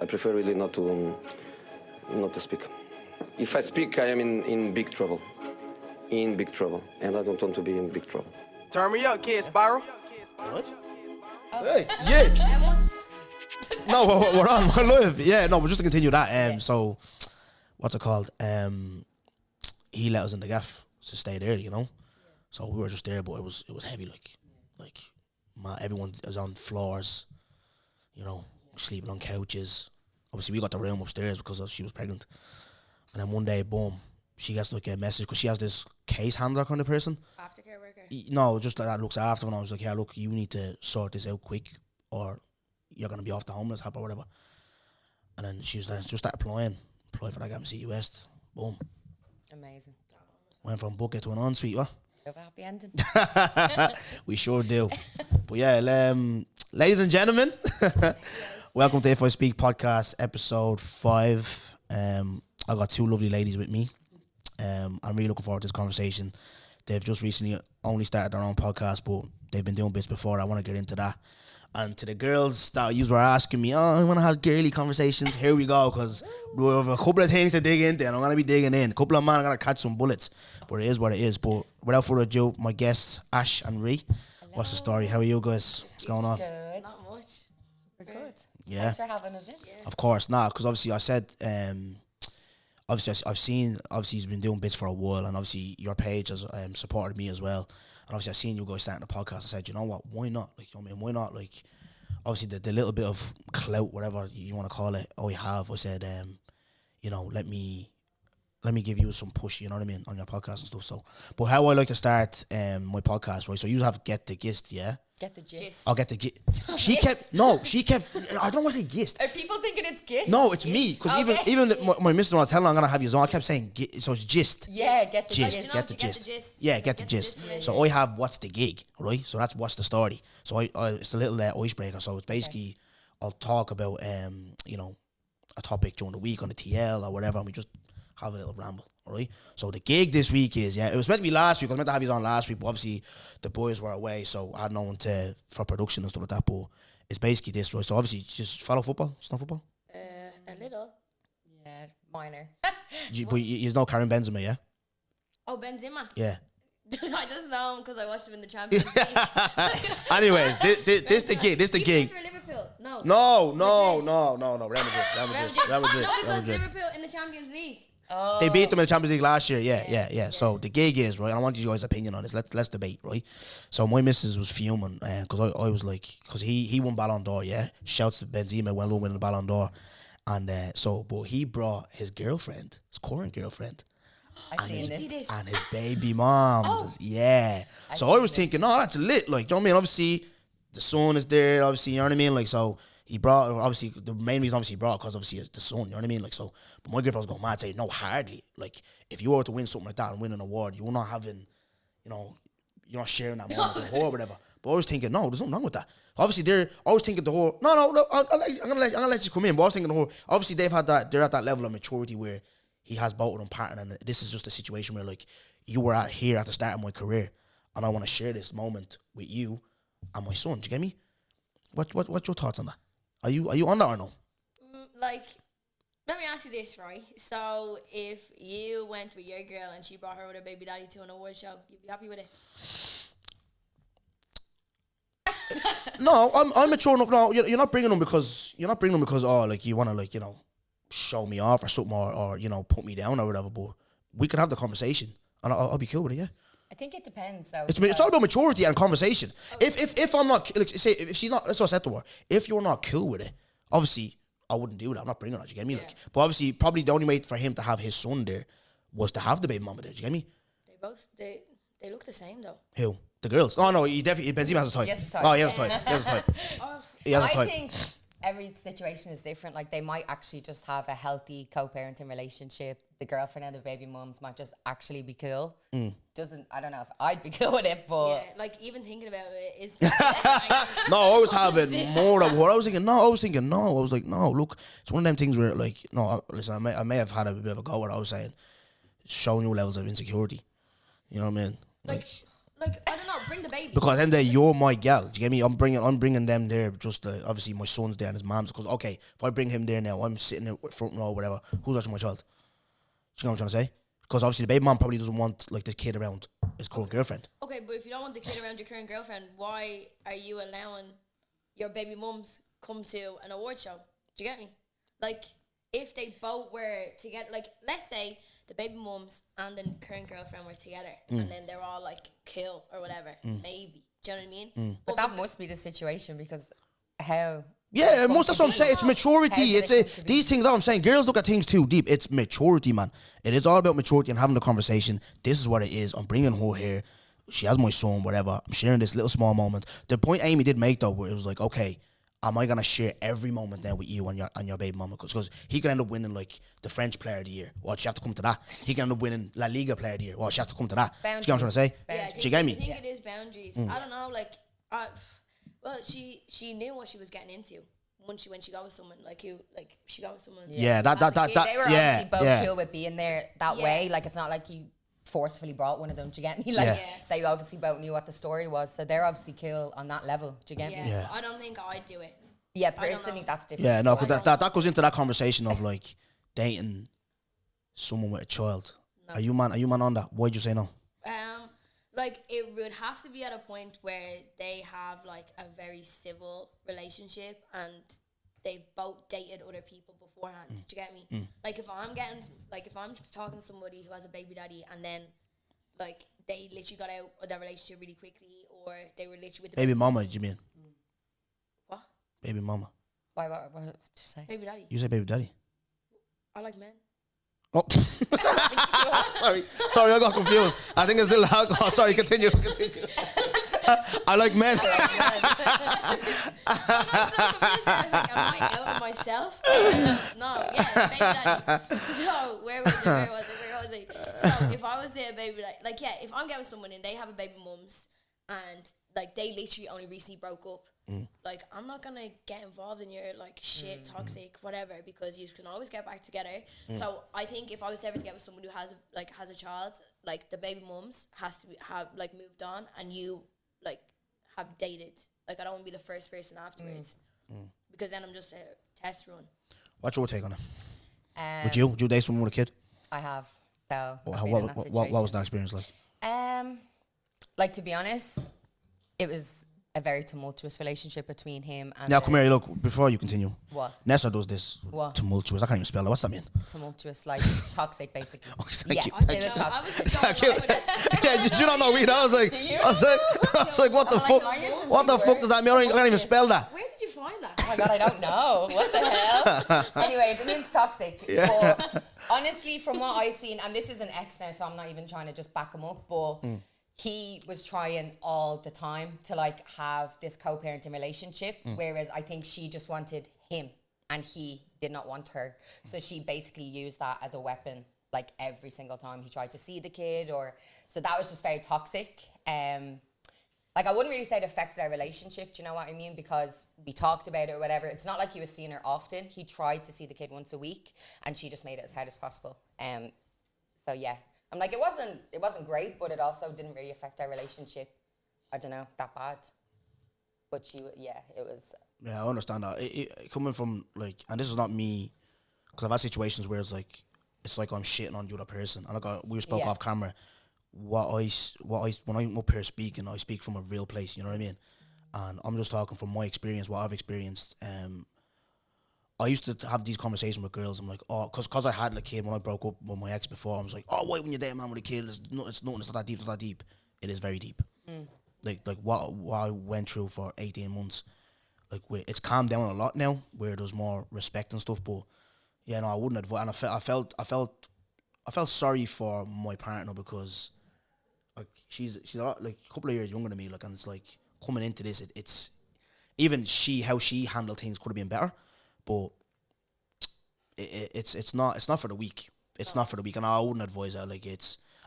I prefer really not to speak. If I speak, I am in big trouble. In big trouble. And I don't want to be in big trouble. Turn me up, kid, Spiral. What? Hey, yeah. No, we're on. We're live. Yeah, no, but just to continue that. So, what's it called? He let us in the gaff to stay there, you know. So we were just there, but it was heavy, everyone was on floors, you know, sleeping on couches. Obviously, we got the room upstairs because she was pregnant. And then one day, boom, she gets like a message because she has this case handler kind of person. Aftercare worker? No, just like that looks after. And I was like, yeah, look, you need to sort this out quick or you're going to be off the homeless help or whatever. And then she was like, just start applying for that gap in City West. Boom. Amazing. Went from bucket to an ensuite, what? Have a happy ending. We sure do. But yeah, ladies and gentlemen, welcome to If I Speak podcast, episode 5. I got two lovely ladies with me. I'm really looking forward to this conversation. They've just recently only started their own podcast, but they've been doing bits before. I want to get into that. And to the girls that you were asking me, I want to have girly conversations. Here we go, because we have a couple of things to dig into, and I'm going to be digging in. A couple of men are going to catch some bullets, but it is what it is. But without further ado, my guests, Ash and Ree. Hello. What's the story? How are you guys? What's going on? Good. Not much. We're good. Yeah. Thanks for having us in. Yeah. Of course, because obviously I said, obviously I've seen, obviously he's been doing bits for a while, and obviously your page has supported me as well. And obviously I've seen you guys starting the podcast. I said, you know what, why not? Like, you know what I mean, why not? Like, obviously the little bit of clout, whatever you want to call it, I have. I said, you know, let me give you some push, you know what I mean, on your podcast and stuff. So, but how I like to start my podcast, right? So you have Get the Gist, yeah? Get the gist. I'll get the gist. She kept, I don't want to say gist. Are people thinking it's gist? No, it's me. Because even my missus, when I tell her I'm going to have you on, I kept saying, so it's gist. Yeah, get the gist. gist. Get the gist. Yeah, get the gist. So I have what's the gig, right? So that's what's the story. So I it's a little icebreaker. So it's basically, I'll talk about, you know, a topic during the week on the TL or whatever, and we just have a little ramble, alright? So the gig this week is, it was meant to be last week. I was meant to have you on last week, but obviously the boys were away, so I had no one for production and stuff like that. But it's basically this, right? So obviously, just follow football. It's not football. A little. Yeah, minor. But there's no Karim Benzema, yeah? Oh, Benzema. Yeah. I just know him because I watched him in the Champions League. Anyways, this the gig. This the gig. For Liverpool? No. No. Real Madrid. No, because Liverpool in the Champions League. Oh. They beat them in the Champions League last year. Yeah. So the gig is, right, and I want you guys' opinion on this. Let's debate, right? So my missus was fuming because I was like, because he won Ballon d'Or, yeah. Shouts to Benzema, well done winning the Ballon d'Or, and but he brought his girlfriend, his current girlfriend. I've seen this. And his baby mom. Yeah. So I was thinking, that's lit. Like, do you know what I mean? Obviously, the son is there. Obviously, you know what I mean? Like, so he brought, obviously, the main reason obviously he brought, because obviously it's the son, you know what I mean? Like, so, but my girlfriend was going mad, saying, no, hardly. Like, if you were to win something like that and win an award, you're not having, you know, you're not sharing that moment with her or whatever. But I was thinking, no, there's nothing wrong with that. Obviously, I was thinking the whole, I'm gonna let you come in, but I was thinking the whole, obviously they're at that level of maturity where he has both of them partnering, and this is just a situation where, like, you were here at the start of my career, and I want to share this moment with you and my son. Do you get me? What's your thoughts on that? Are you on that or no? Like, let me ask you this, right? So, if you went with your girl and she brought her with her baby daddy to an award show, you'd be happy with it? No, I'm mature enough. No, you're not bringing them because like you want to, like, you know, show me off or something, or you know, put me down or whatever. But we could have the conversation, and I'll be cool with it. Yeah. I think it depends, though. It's all about maturity and conversation. Okay. If I'm not, like, say, if she's not, that's what I said to her. If you're not cool with it, obviously I wouldn't do that. I'm not bringing her. Do you get me? Yeah. Like, but obviously, probably the only way for him to have his son there was to have the baby mama there. Do you get me? They look the same though. Who? The girls? Oh no, he definitely. Benzema has a type. Yes, a type. Oh, he has a type. He has a type. I think every situation is different. Like, they might actually just have a healthy co-parenting relationship. The girlfriend and the baby mums might just actually be cool. I don't know if I'd be cool with it, but... Yeah, like, even thinking about it is... No, I was having more of what I was thinking. I was like, no, look, it's one of them things where, like, no, listen, I may have had a bit of a go at what I was saying. Showing you levels of insecurity. You know what I mean? Like Like, I don't know, bring the baby. Because then you're my gal. Do you get me? I'm bringing them there. Just obviously my son's there and his mom's. Because okay, if I bring him there now, I'm sitting in front row or whatever. Who's watching my child? Do you know what I'm trying to say? Because obviously the baby mom probably doesn't want like the kid around his current girlfriend. Okay, but if you don't want the kid around your current girlfriend, why are you allowing your baby mums come to an award show? Do you get me? Like, if they both were together, like, let's say the baby mums and the current girlfriend were together, and then they're all like cool or whatever, maybe. Do you know what I mean? But that must be the situation because how? Yeah, most that's what I'm saying. It's maturity. How It's did it come to be? these things that I'm saying. Girls look at things too deep. It's maturity, man. It is all about maturity and having the conversation. This is what it is. I'm bringing her here. She has my son, whatever. I'm sharing this little small moment. The point Amy did make though, where it was like, okay, am I gonna share every moment then with you and your baby mama? Because he could end up winning like the French Player of the Year. Well, she have to come to that. He can end up winning La Liga Player of the Year. Well, she has to come to that. Do you get what I'm trying to say? Yeah, Do you get me? I think it is boundaries. I don't know, like, well, she knew what she was getting into when she got with someone she got with someone. Yeah, that They were yeah, obviously both yeah. cool with being there that Yeah. way. Like, it's not like you forcefully brought one of them. Do you get me? Like, Yeah. they obviously both knew what the story was, so they're obviously cool on that level. Do you get Yeah, me? Yeah. I don't think I'd do it. Yeah, don't personally, know. that's different. Yeah, no, So I because don't that goes into that conversation of like dating someone with a child. Are you man on that? Why'd you say no? Like, it would have to be at a point where they have like a very civil relationship and they've both dated other people beforehand. Do you get me? Like, if I'm talking to somebody who has a baby daddy and then like they literally got out of their relationship really quickly, or they were literally with the Baby mama, do you mean? What? Baby mama. Why, what did you say? Baby daddy. You say baby daddy. I like men. Oh, sorry, I got confused. I think it's little alcohol. Sorry, continue. I like men. I was like, am I out of myself? No, yeah, baby daddy. So where was it? So if I was a baby daddy, like, yeah, if I'm getting someone and they have a baby mums and like they literally only recently broke up, like, I'm not gonna get involved in your like shit, toxic, whatever, because you can always get back together. So I think if I was ever to get with someone who has a child, like the baby mums has to have like moved on and you like have dated. Like, I don't want to be the first person afterwards because then I'm just a test run. What's your take on it? Would you date someone with a kid? I have. So What was that experience like? Like, to be honest, it was a very tumultuous relationship between him and Now, come here. Look, before you continue. What? Nessa does this. What? Tumultuous. I can't even spell it. What's that mean? Tumultuous, like toxic, basically. Oh, thank you. It was I toxic. was just Thank going you. along with it. Yeah, did you not know me? I was like, what the fuck? What the fuck does that mean? I can't even spell that. Where did you find that? Oh my god, I don't know. What the hell? Anyways, it means toxic. Yeah. But honestly, from what I've seen, and this is an ex now, so I'm not even trying to just back him up, but he was trying all the time to like have this co-parenting relationship, whereas I think she just wanted him and he did not want her. So she basically used that as a weapon, like every single time he tried to see the kid, so that was just very toxic. Like, I wouldn't really say it affected our relationship, do you know what I mean? Because we talked about it or whatever. It's not like he was seeing her often. He tried to see the kid once a week and she just made it as hard as possible. So yeah, I'm like, it wasn't great, but it also didn't really affect our relationship, I don't know, that bad. But it was. Yeah, I understand that. Coming from like, and this is not me, because I've had situations where it's like I'm shitting on the other person. And like we spoke off camera. When I'm up here speaking, I speak from a real place. You know what I mean? And I'm just talking from my experience, what I've experienced. I used to have these conversations with girls. I'm like, oh, because I had a kid when I broke up with my ex before. I was like, oh, why when you date a man with a kid? It's nothing. It's not that deep. It's not that deep. It is very deep. Like what I went through for 18 months. Like it's calmed down a lot now, where there's more respect and stuff. But yeah, no, I wouldn't advise. And I felt sorry for my partner because like she's a lot, like a couple of years younger than me. Like, and it's like coming into this, it's even how she handled things could have been better. But it's not for the weak. It's not for the weak, and I wouldn't advise that. Like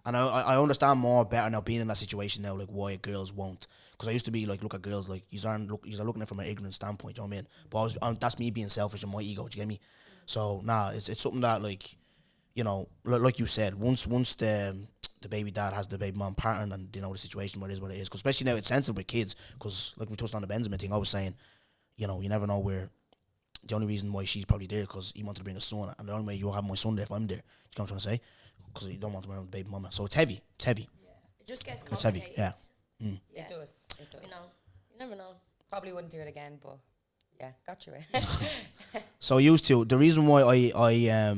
and I understand more better now being in that situation now. Like why girls won't, because I used to be like look at girls like you're looking at it from an ignorant standpoint. You know what I mean? But that's me being selfish and my ego. Do you get me? So it's something that like, you know, like you said, once the the baby dad has the baby mom partner, and you know the situation what it is. Because especially now it's sensitive with kids. Because like we touched on the Benjamin thing, I was saying, you know, you never know where. The only reason why she's probably there because he wanted to bring a son, and the only way you'll have my son there if I'm there. You know what I'm trying to say? Because you don't want to bring the baby mama. So it's heavy. It's heavy. Yeah. It just gets It's complicated. heavy. Yeah. It does. It does. You know, you never know. Probably wouldn't do it again, but yeah, got you. So I used to. The reason why I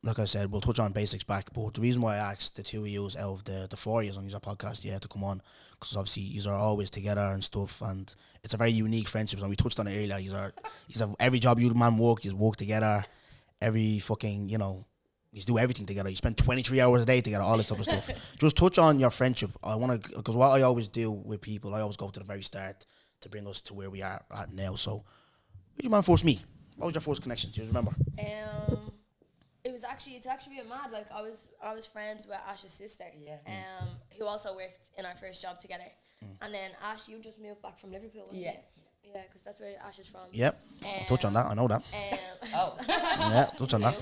like I said, we'll touch on basics back, but the reason why I asked the two of you out of the 4 years on your podcast, to come on, because obviously you are always together and stuff, and it's a very unique friendship. And we touched on it earlier. He's every job you man work, you work together. Every fucking you do everything together. You spend 23 hours a day together, all this type of stuff. Just touch on your friendship. I want to, because what I always do with people, I always go to the very start to bring us to where we are at now. So, where you man first meet? What was your first connection? Do you remember? It's actually a bit mad. Like I was friends with Ash's sister. Yeah. Who also worked in our first job together. And then Ash, you just moved back from Liverpool, wasn't it? Yeah, because that's where Ash is from. Yep. I'll touch on that. I know that. Yeah, touch on that.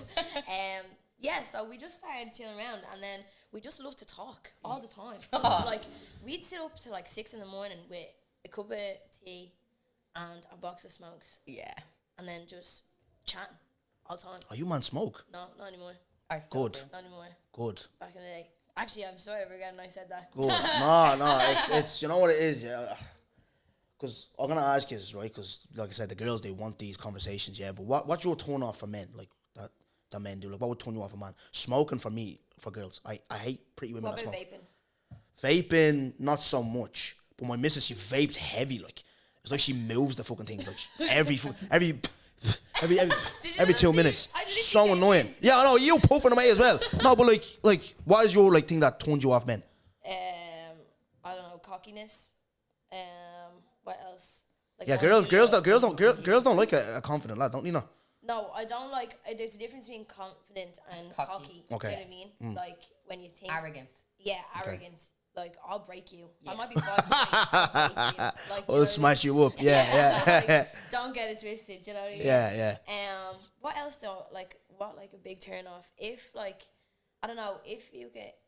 Yeah, so we just started chilling around, and then we just loved to talk all the time. Just like we'd sit up to like 6 a.m. with a cup of tea and a box of smokes. Yeah. And then just chatting all the time. Oh, you man smoke? No, not anymore. I still Good. do. Not anymore. Good. Back in the day. Actually, I'm sorry again. I said that. Good. No, it's you know what it is, yeah. Because I'm gonna ask you this, right? Because like I said, the girls they want these conversations, yeah. But what's your turn off for men, like that men do? Like what would turn you off a man? Smoking for me, for girls, I hate pretty women What that about smoke. vaping? Vaping, not so much. But my missus, she vapes heavy, like it's like she moves the fucking things, like every 2 minutes. So annoying. Yeah, I know you puffing away as well. No, but like, what is your like thing that turns you off, men? I don't know, cockiness. What else? Like Yeah, girls don't like a confident lad, don't you know? No, I don't like. There's a difference between confident and cocky. Okay. Do you know what I mean? Like when you think Arrogant. Yeah, arrogant. Like I'll break you. Yeah. I might be 5'3". Like, I'll smash you up. Yeah. Like, don't get it twisted. Do you know what I mean? Yeah. What else though? Like what? Like a big turn off? If like, I don't know. If you get,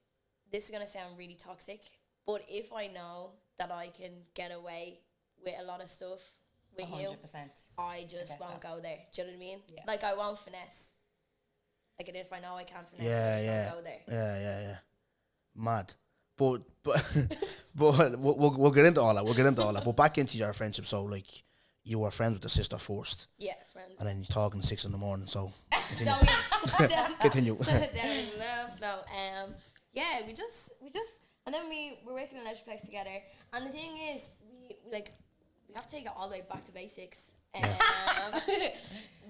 this is gonna sound really toxic, but if I know that I can get away with a lot of stuff with 100%. You, I just won't go there. Do you know what I mean? Yeah. Like I won't finesse. Like, and if I know I can't finesse, I just won't go there. Yeah. Mad. But we'll get into all that. But back into your friendship. So like, you were friends with the sister first. Yeah, friends. And then you're talking 6 a.m. So continue. Continue. No. Yeah, we just, and then we were working in a leisure place together. And the thing is, we have to take it all the way back to basics.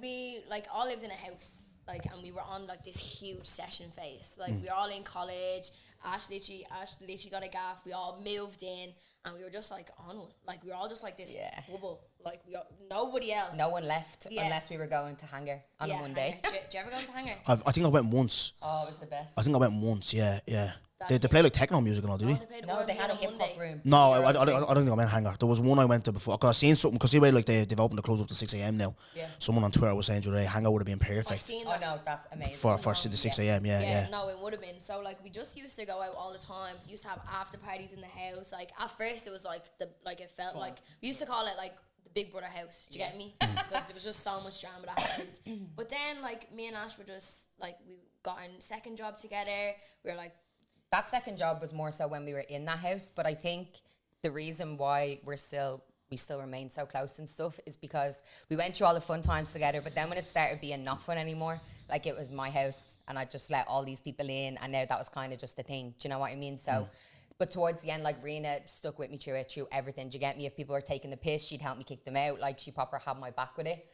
We like all lived in a house. Like, and we were on like this huge session phase. Like, we were all in college. Ash literally got a gaff. We all moved in, and we were just like on one. Like, we were all just like this bubble. Like, nobody else. No one left unless we were going to Hangar on a Monday. Did you ever go to Hangar? I think I went once. Oh, it was the best. I think I went once. Yeah. They play like techno music and all, do they? No, they had a hip hop room. No, I don't think I went Hangar. There was one I went to before. Cause I seen something. Cause like they've opened the close up to 6 a.m. now. Yeah. Someone on Twitter was saying today Hangar would have been perfect. I seen that. Oh no, that's amazing. For 6 a.m. Yeah. No, it would have been. So like we just used to go out all the time. We used to have after parties in the house. Like at first it was like it felt fun. Like we used to call it like the Big Brother house. Do you get me? Because there was just so much drama that happened. But then like me and Ash were just like we got our second job together. We were like. That second job was more so when we were in that house, but I think the reason why we still remain so close and stuff is because we went through all the fun times together, but then when it started being not fun anymore, like it was my house and I just let all these people in, and now that was kind of just the thing. Do you know what I mean? So, but towards the end, like Rena stuck with me through everything. Do you get me? If people were taking the piss, she'd help me kick them out. Like she proper had my back with it.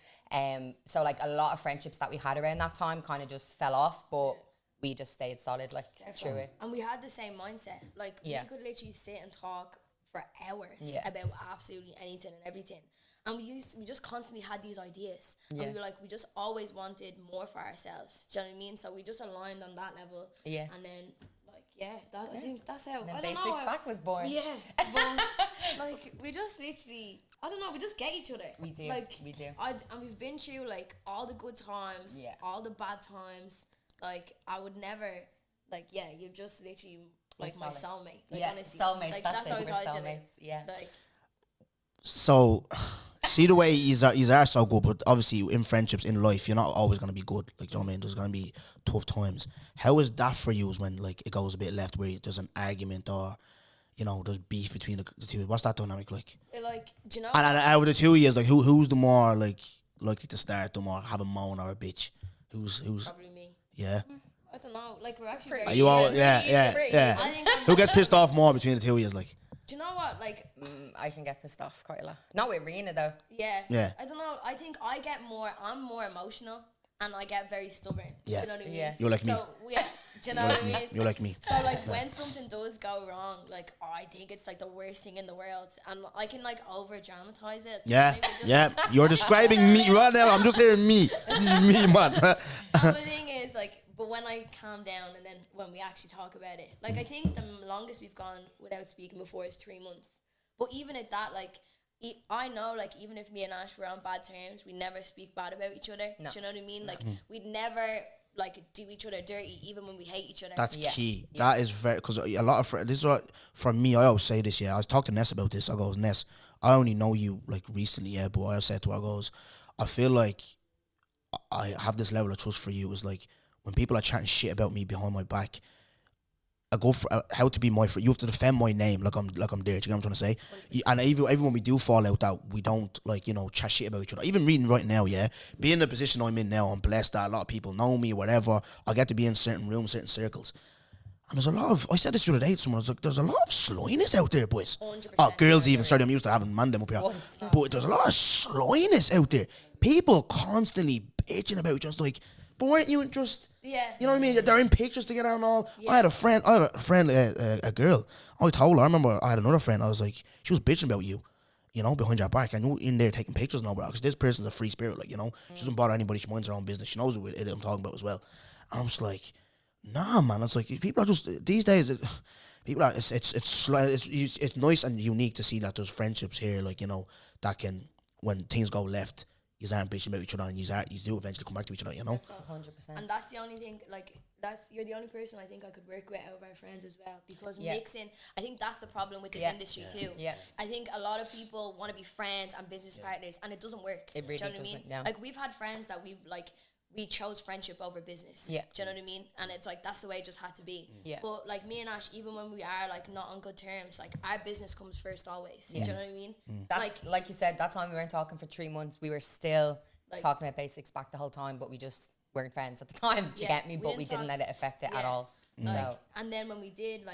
So like a lot of friendships that we had around that time kind of just fell off, but we just stayed solid, like, through it. And we had the same mindset. Like, we could literally sit and talk for hours about absolutely anything and everything. And we just constantly had these ideas. And we were like, we just always wanted more for ourselves. Do you know what I mean? So we just aligned on that level. Yeah. And then, like, I think that's how... And then BASIXBAck was born. Yeah. But, like, we just literally... I don't know, we just get each other. We do. Like, we do. And we've been through, like, all the good times, all the bad times. Like, I would never, like, you just literally like my soulmate. Like, yeah, honestly, soulmates. like That's how it. we We're call each other. soulmates. Yeah. Like, So, see the way you are so good, but obviously in friendships, in life, you're not always going to be good. Like, you know what I mean? There's going to be tough times. How is that for you when, like, it goes a bit left where there's an argument or, you know, there's beef between the two? What's that dynamic like? do you know? And out of the 2 years, like, who's the more, like, likely to start them or have a moan or a bitch? Who's Probably me. yeah? I don't know. Like, we're actually Are very you all, even. yeah. I think Who gets pissed off more between the 2 years, like? do you know what? Like, I can get pissed off quite a lot. Not with Rena though. Yeah. I don't know. I think I'm more emotional and I get very stubborn. Yeah. You know what I mean? Yeah. You're like me. So, yeah. Do you know what I mean? You're like me. So, like, when something does go wrong, like, I think it's, like, the worst thing in the world. And I can, like, over-dramatize it. Yeah, Maybe just- yeah. You're describing me right now. I'm just hearing me. This is me, man. And the thing is, like, but when I calm down and then when we actually talk about it, like, I think the longest we've gone without speaking before is 3 months. But even at that, like, I know, like, even if me and Ash were on bad terms, we never speak bad about each other. No. Do you know what I mean? Like, we'd never, like, do each other dirty, even when we hate each other. That's Yeah. key. Yeah. That is very, because a lot of this is what for me. I always say this. Yeah, I was talking to Ness about this. I goes, Ness, I only know you like recently. Yeah, but I said to her, I goes, I feel like I have this level of trust for you. Is like when people are chatting shit about me behind my back, I go for how to be my friend. You have to defend my name like I'm there. Do you get what I'm trying to say? And even when we do fall out, that we don't like chat shit about each other. Even reading right now, yeah, being in the position I'm in now, I'm blessed that a lot of people know me, whatever. I get to be in certain rooms, certain circles. And there's a lot of, I said this the other day to someone, I was like, there's a lot of slyness out there, boys. 100%. Oh, girls even, sorry, I'm used to having man them up here. But there's a lot of slyness out there. People constantly bitching about just like, but weren't you just, Yeah. you know what I mean? They're in pictures together and all. I had a friend, a girl. I told her, I remember I had another friend, I was like, she was bitching about you, you know, behind your back. And you're in there taking pictures and all, bro, because this person's a free spirit, like, you know. She doesn't bother anybody, she minds her own business. She knows what I'm talking about as well. And I'm just like, nah, man. It's like people are just these days. People are. It's nice and unique to see that there's friendships here, like, you know, that can, when things go left, you aren't bitching about each other and you do eventually come back to each other, you know. 100%. And that's the only thing, like, you're the only person I think I could work with out of our friends as well. Because mixing, I think that's the problem with this industry too. Yeah. I think a lot of people want to be friends and business partners, and it doesn't work. It really Do you know what I mean? doesn't, no. Like, we've had friends that we chose friendship over business. Yeah. Do you know what I mean? And it's like, that's the way it just had to be. Yeah. But like me and Ash, even when we are like not on good terms, like our business comes first always. Do you know what I mean? That's like you said, that time we weren't talking for 3 months. We were still talking about basics back the whole time, but we just weren't friends at the time. Do you get me? But we didn't let it affect it at all. So And then when we did,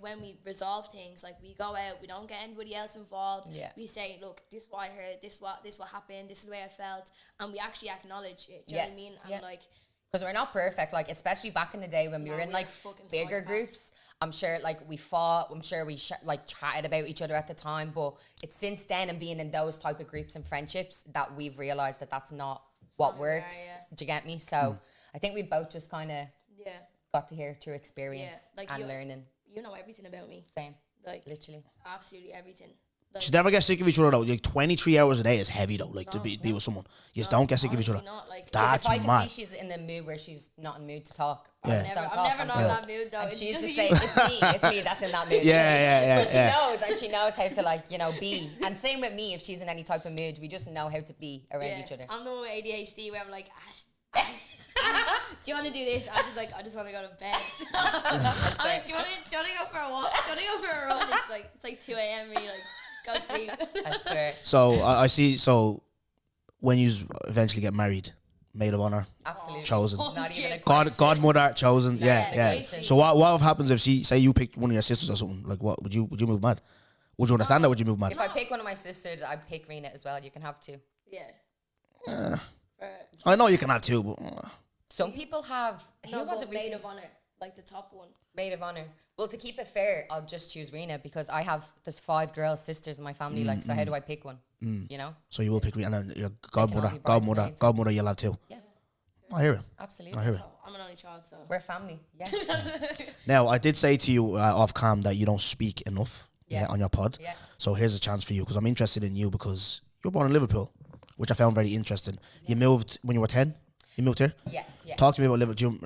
when we resolve things, like, we go out, we don't get anybody else involved. Yeah. We say, look, this is what I heard, this what happened, this is the way I felt, and we actually acknowledge it. Do you know what I mean? And like, because we're not perfect, like, especially back in the day when we were in we like were fucking bigger psychopaths. groups. I'm sure like we fought. I'm sure we chatted about each other at the time. But it's since then and being in those type of groups and friendships that we've realized that that's not what not works. there, yeah. Do you get me? So I think we both just kind of yeah, got to hear through experience like and you- learning. you know everything about me, Same, like literally. absolutely everything. Like, Should never get sick of each other though. Like 23 hours a day is heavy though. Like to be with someone, you just don't get sick of each other. honestly not, like, That's If I can mad. see she's in the mood where she's not in the mood to talk, I Yeah. just never, don't I'm talk. never not in that mood though. And It's she's just the you. same. It's me that's in that mood. Yeah. But she knows, and she knows how to, like, you know, be. And same with me, if she's in any type of mood, we just know how to be around each other. I'm the one with ADHD where I'm like, Ash, do you want to do this? Ash is like, I just want to go to bed. I'm like, do you want to go for a walk? Do you want to go for a run? It's like 2 a.m. Really, like, go sleep. I swear. So I see. So when you eventually get married, maid of honor, Absolutely. chosen. Not even a God, question. godmother chosen. Yeah. question. So what happens if say you picked one of your sisters or something? Like, what would you move mad? Would you understand that? Would you move mad? If I pick one of my sisters, I'd pick Rena as well. You can have two. Yeah. I know you can have two, but Some people have. No, Who was but it maid recently? of honor, like the top one. Maid of honor. Well, to keep it fair, I'll just choose Rena because there's 5 girl sisters in my family. Like, so how do I pick one? You know? so you will pick and then your all be bridesmaids. godmother, you'll have two. Yeah, I hear it. absolutely. I hear it. Oh, I'm an only child, so. We're family. Yeah. Now, I did say to you off cam that you don't speak enough on your pod. Yeah. So here's a chance for you because I'm interested in you because you were born in Liverpool, which I found very interesting. You moved when you were 10? You moved here? Yeah. Yeah. Talk to me about Liverpool,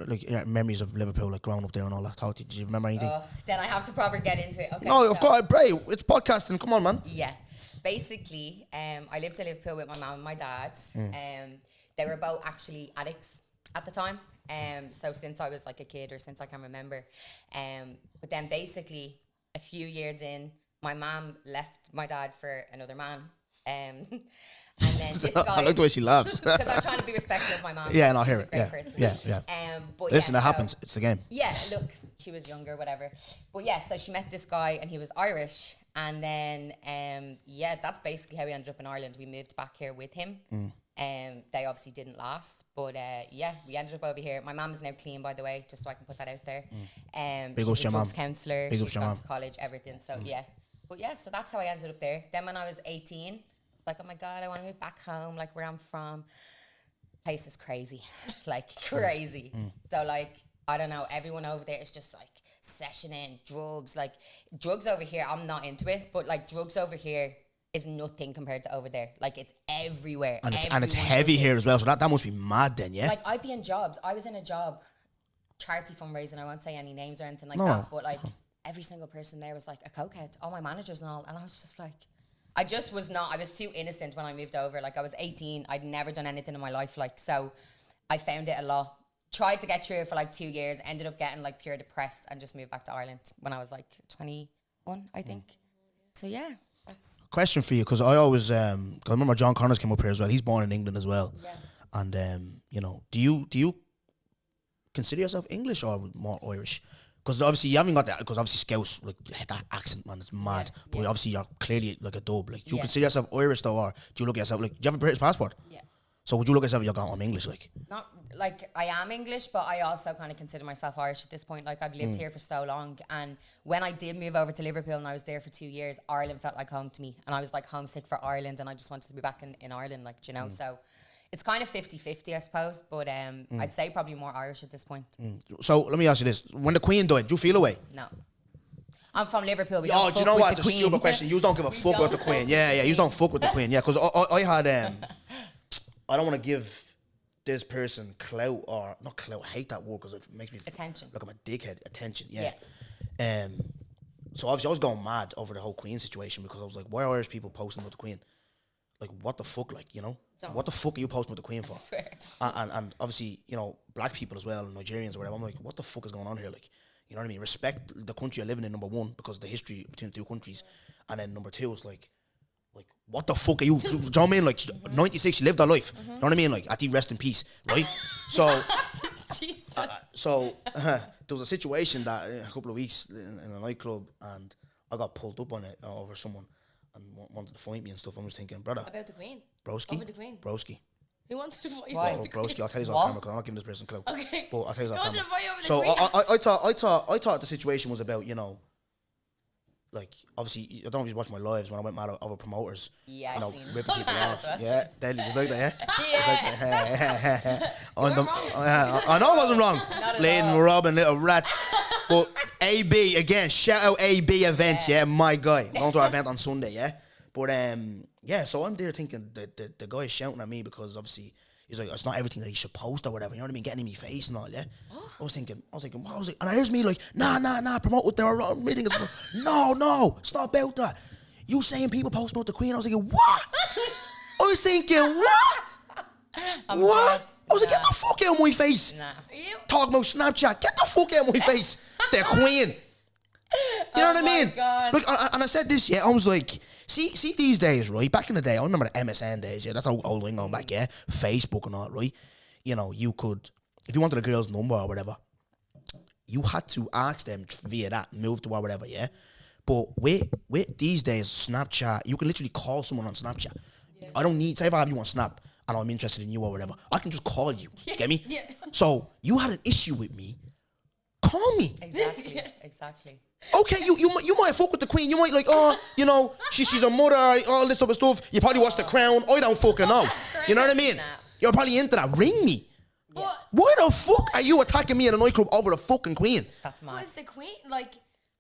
memories of Liverpool, like growing up there and all that. Do you remember anything? Then I have to probably get into it. Okay. No, of course, bro. It's podcasting. Come on, man. Yeah. Basically, I lived in Liverpool with my mum and my dad. They were both actually addicts at the time. So since I was like a kid or since I can remember. But then basically a few years in, my mum left my dad for another man. And then this guy... I like the way she laughs. Because I'm trying to be respectful of my mum. Yeah, no, She's hear a it. great Yeah, person. yeah. But Listen, yeah, it happens. It's the game. Yeah, look, she was younger, whatever. But yeah, so she met this guy and he was Irish. And then, that's basically how we ended up in Ireland. We moved back here with him. They obviously didn't last. But we ended up over here. My mum is now clean, by the way, just so I can put that out there. Big She's a your mum. drugs counsellor. Big She's your gone mum. to college, everything. So yeah. But yeah, so that's how I ended up there. Then when I was 18, it's like, oh my God, I want to move back home, like where I'm from. Place is crazy. Like crazy. So like, I don't know, everyone over there is just like sessioning, drugs. Like drugs over here, I'm not into it, but like drugs over here is nothing compared to over there. Like it's everywhere. And it's Everyone heavy does it. here as well. So that must be mad then, yeah? Like I'd be in jobs. I was in a job, charity fundraising. I won't say any names or anything like No. that, but like every single person there was like a cokehead, all my managers and all. And I was just like, I was too innocent when I moved over. Like I was 18. I'd never done anything in my life. Like, so I found it a lot. Tried to get through it for like 2 years, ended up getting like pure depressed and just moved back to Ireland when I was like 21, I think. So yeah, that's... Question for you, because I always, 'cause I remember John Connors came up here as well. He's born in England as well. Yeah. And, do you consider yourself English or more Irish? Because obviously you haven't got that, because obviously Scouse, like, that accent, man, it's mad. Yeah, But yeah. obviously you're clearly like a dub. Like, do you Yeah. consider yourself Irish though, or do you look at yourself, like, do you have a British passport? Yeah. So would you look at yourself, you're going, I'm English, like? Not like I am English, but I also kind of consider myself Irish at this point. Like I've lived here for so long, and when I did move over to Liverpool and I was there for 2 years, Ireland felt like home to me, and I was like homesick for Ireland, and I just wanted to be back in Ireland, like, you know. So it's kind of 50-50, I suppose, but I'd say probably more Irish at this point. So let me ask you this: when the Queen died, did you feel away? No, I'm from Liverpool. We Oh, don't do you fuck know with what? the It's a Queen. stupid question. You don't give a We fuck with the don't Queen. fuck Yeah, with you the don't fuck with the Queen. Yeah, because I had I don't want to give this person clout, or not clout. I hate that word because it makes me Attention. Look, I'm a dickhead. Attention. Yeah. So obviously I was going mad over the whole Queen situation, because I was like, why are Irish people posting about the Queen? Like, what the fuck, like, you know? Don't. What the fuck are you posting about the Queen for? I swear. And obviously, you know, black people as well, and Nigerians or whatever. I'm like, what the fuck is going on here? Like, you know what I mean? Respect the country you're living in, number one, because of the history between the two countries. And then number two is like, what the fuck are you? Do you know what I mean? Like, 96, she lived her life. You know what I mean? Like, I think rest in peace, right? So, Jesus. there was a situation that a couple of weeks in a nightclub, and I got pulled up on it over someone and wanted to fight me and stuff. I was thinking, brother, About the Queen. broski, Over the Queen. broski. Who wanted to fight you Why? over Oh, the Queen? broski, I'll tell you this What? on camera because I'm not giving this person clout. Okay. But I'll tell you this Who on wanted camera. to fight you over the So Queen? I thought the situation was about, you know, like, obviously, I don't know if you watch my lives when I went mad over promoters. Yeah, you know, I've seen it. ripping people off. That's Yeah, deadly, just like that, yeah? Yeah. I know I wasn't wrong. Not at Laden, all. robbing little rats. But AB, again, shout out AB events, yeah, my guy. Going to our event on Sunday, yeah? But, yeah, so I'm there thinking the guy is shouting at me because obviously he's like, it's not everything that he should post or whatever, you know what I mean? Getting in my face and all, yeah? I was thinking, what was it? And here's me like, nah, promote what they're wrong. Me thinking, no, it's not about that. You saying people post about the Queen? I was thinking, what? I was thinking, what? What? dead. I was like, get the fuck out of my face. Nah. You? Talking about Snapchat, get the fuck out of my face. The Queen. You know what I my mean? God. Look, and I said this, yeah, I was like, see these days, right? Back in the day, I remember the MSN days, yeah, that's how old I'm going back, yeah? Facebook and all, right? You know, you could, if you wanted a girl's number or whatever, you had to ask them via that, move to or whatever, yeah? But with these days, Snapchat, you can literally call someone on Snapchat. Yeah. I don't need, say if I have you on Snap and I'm interested in you or whatever, I can just call you. You get me? Yeah. So you had an issue with me, call me. Exactly. Okay, you might fuck with the Queen. You might like, oh, you know, she's a mother, all this type of stuff. You probably watch The Crown. I don't fucking know. You know what I mean? Nah. You're probably into that. Ring me. But Why the fuck are you attacking me at a nightclub over the fucking Queen? That's mad. was the Queen like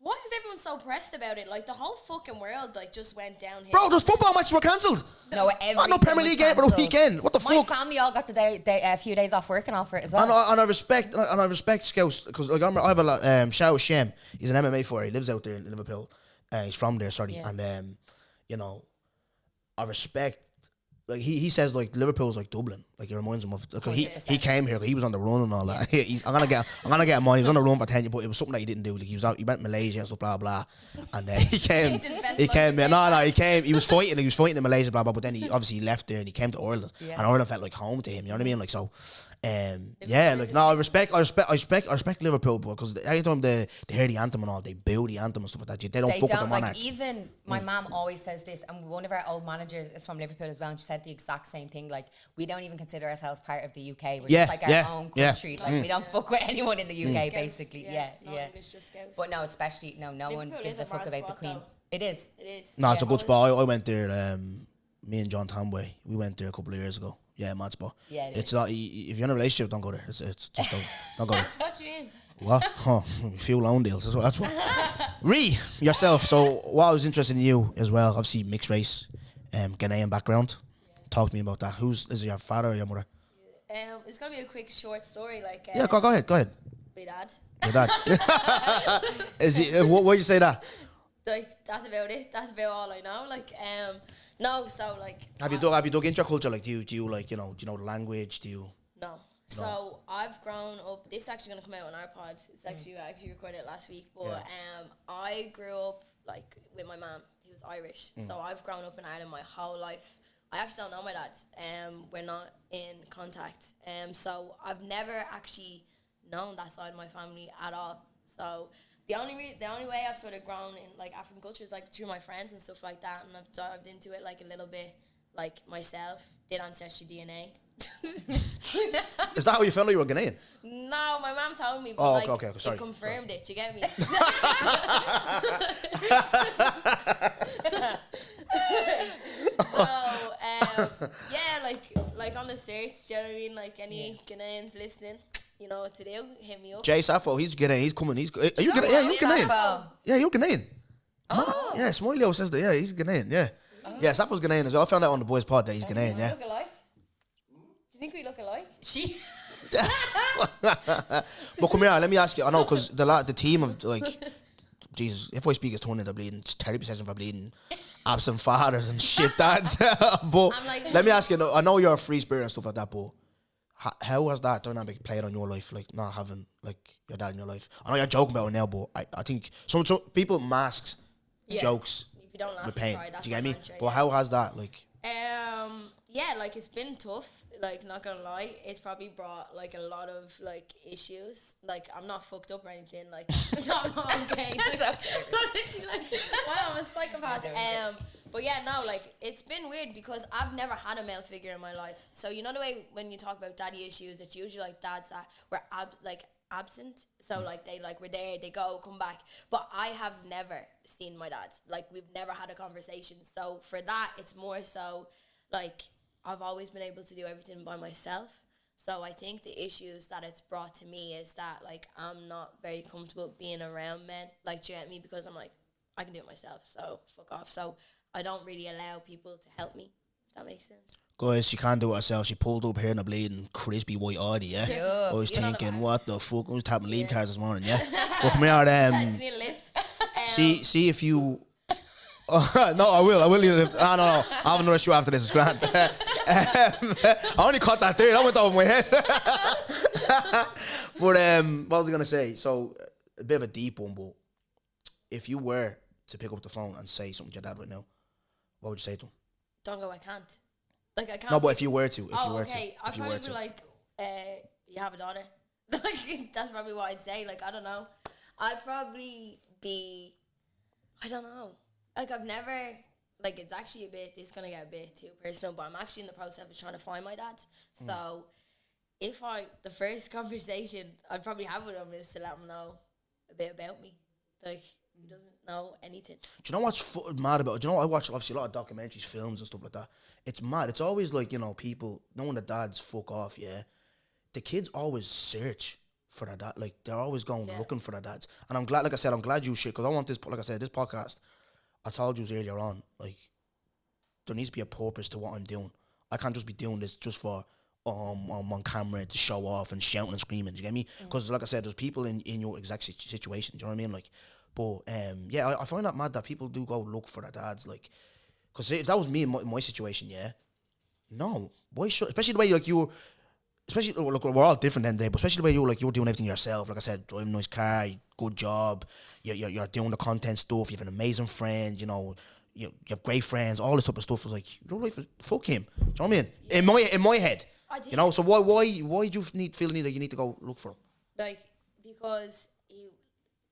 Why is everyone so pressed about it? Like, the whole fucking world, like, just went downhill. Bro, those football matches were cancelled. No, No Premier League game for the weekend. What the My fuck? family all got a few days off working off for it as well. And I respect Scouts because like I have a lot. Shout out Shem. He's an MMA fighter. He lives out there in Liverpool. He's from there, sorry. Yeah. And you know, I respect. Like he says, like Liverpool's like Dublin. Like it reminds him of. Like, he came here. He was on the run and all that. I'm gonna get him on. He was on the run for 10 years, but it was something that he didn't do. Like he went to Malaysia and stuff, blah blah. And he came. He came. He came. He was fighting. He was fighting in Malaysia, blah blah. But then he obviously left there and he came to Ireland. Yeah. And Ireland felt like home to him. You know what I mean? Like so. Yeah, like no, I respect Liverpool because every time they hear the anthem and all, they boo the anthem and stuff like that. They don't fuck with the monarch. Even my mom always says this, and one of our old managers is from Liverpool as well, and she said the exact same thing. Like, we don't even consider ourselves part of the UK. We're just like our own country. Like we don't fuck with anyone in the UK, basically. Yeah. It's just Scouts. But no, especially no one gives a fuck about the Queen. Though. It is. No, it's a good spot. I went there. Me and John Tamway, we went there a couple of years ago. Yeah, mad spot. Yeah, it's not. If you're in a relationship, don't go there. It's just don't go there. What do you mean? What? Huh? A few loan deals. That's what. Re yourself. So what I was interested in you as well. Obviously mixed race, Ghanaian background. Talk to me about that. Is it your father or your mother? It's gonna be a quick short story. Like Yeah, go ahead. My dad. Your dad. Is he? Why'd you say that? Like that's about it. That's about all I know. Like no. So like. Have you dug into your culture? Like do you like do you know the language? Do you? No. So I've grown up. This is actually gonna come out on our pod. It's actually I actually recorded it last week. But I grew up like with my mom. He was Irish. So I've grown up in Ireland my whole life. I actually don't know my dad. We're not in contact. So I've never actually known that side of my family at all. So the only way I've sort of grown in like African culture is like through my friends and stuff like that, and I've dived into it like a little bit like myself. Did ancestry DNA. Is that how you found out you were Ghanaian? No, my mom told me, but okay, sorry. it confirmed it. You get me? So yeah, like on the search, do you know what I mean? Like any Ghanaians listening, you know what to do. Hit me up. Jay Sappho, he's Ghanaian. He's coming. Are you Ghanaian? Yeah, you're Ghanaian. Yeah, you're Ghanaian. Oh. Yeah, Smiley says that. Yeah, he's Ghanaian. Yeah. Yeah, Sappho's Ghanaian as well. I found out on the boys' pod that he's Ghanaian. Yeah. Look alike? Do you think we look alike? She. But come here, let me ask you. I know because the team of like, Jesus, if I speak, it's turning into bleeding. It's therapy session for bleeding. Absent fathers and shit, dads. But like, let me ask you. I know you're a free spirit and stuff like that, but how has that dynamic played on your life? Like not having like your dad in your life. I know you're joking about it now, but I think some people masks jokes if you don't laugh with pain. Cry, Do you get me? But how has that like? Yeah, like it's been tough. Like not gonna lie, it's probably brought like a lot of like issues. Like I'm not fucked up or anything. Like I'm okay. That's okay. Wow, I'm a psychopath. But yeah, no, like it's been weird because I've never had a male figure in my life. So you know the way when you talk about daddy issues, it's usually like dads that were absent. So like they like were there, they go, come back. But I have never seen my dad. Like we've never had a conversation. So for that, it's more so like I've always been able to do everything by myself. So I think the issues that it's brought to me is that like I'm not very comfortable being around men. Like, do you get me? Because I'm like, I can do it myself. So fuck off. So I don't really allow people to help me. If that makes sense. Guys, she can't do it herself. She pulled up here in a bleeding crispy white Audi, yeah? Yeah. I was thinking, what the fuck? I was tapping lead cars this morning, yeah? But come here, I just need a lift. see if you... no, I will need a lift. No. I have another show after this. It's grand. I only caught that there. That went over my head. But what was I going to say? So, a bit of a deep one, but if you were to pick up the phone and say something to your dad right now, what would you say to him? Don't go, I can't. Like, I can't. No, but if you were to. Okay. I'd probably be like, you have a daughter. Like, that's probably what I'd say. Like, I don't know. I'd probably be, I don't know. Like, I've never, like, it's actually this is going to get a bit too personal, but I'm actually in the process of trying to find my dad. So, the first conversation I'd probably have with him is to let him know a bit about me. Like, he doesn't know anything. Do you know what's mad about it? Do you know, I watch obviously a lot of documentaries, films and stuff like that. It's mad. It's always like, people, knowing the dads fuck off, yeah? The kids always search for their dad. Like they're always going looking for their dads. And I'm glad, like I said, I'm glad you shit because I want this. Like I said, this podcast. I told you earlier on, like there needs to be a purpose to what I'm doing. I can't just be doing this just for I'm on camera to show off and shouting and screaming. Do you get me? Because like I said, there's people in your exact situation. Do you know what I mean? Like, but yeah, I find that mad that people do go look for their dads. Like, because if that was me in my situation, no, why should? Especially the way like you were. Especially, look, we're all different then, but especially the way you were doing everything yourself. Like I said, driving a nice car, good job, you're doing the content stuff. You have an amazing friend, you know, you have great friends. All this type of stuff was like, your life, fuck him. Do you know what I mean? In my head, you know. So why do you feel the need that you need to go look for him? Like because he,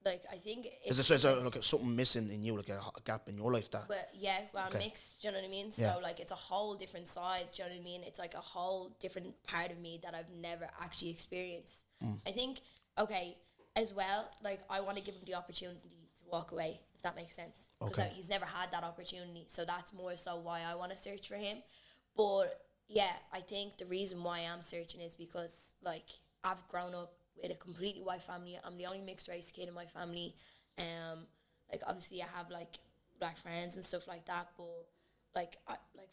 like I think is there like something missing in you, like a gap in your life that? But I'm mixed. Do you know what I mean? So like it's a whole different side. Do you know what I mean? It's like a whole different part of me that I've never actually experienced. I think as well. Like I want to give him the opportunity to walk away, if that makes sense, because he's never had that opportunity. So that's more so why I want to search for him. But yeah, I think the reason why I'm searching is because like I've grown up with a completely white family. I'm the only mixed race kid in my family. Like obviously I have like black friends and stuff like that, but like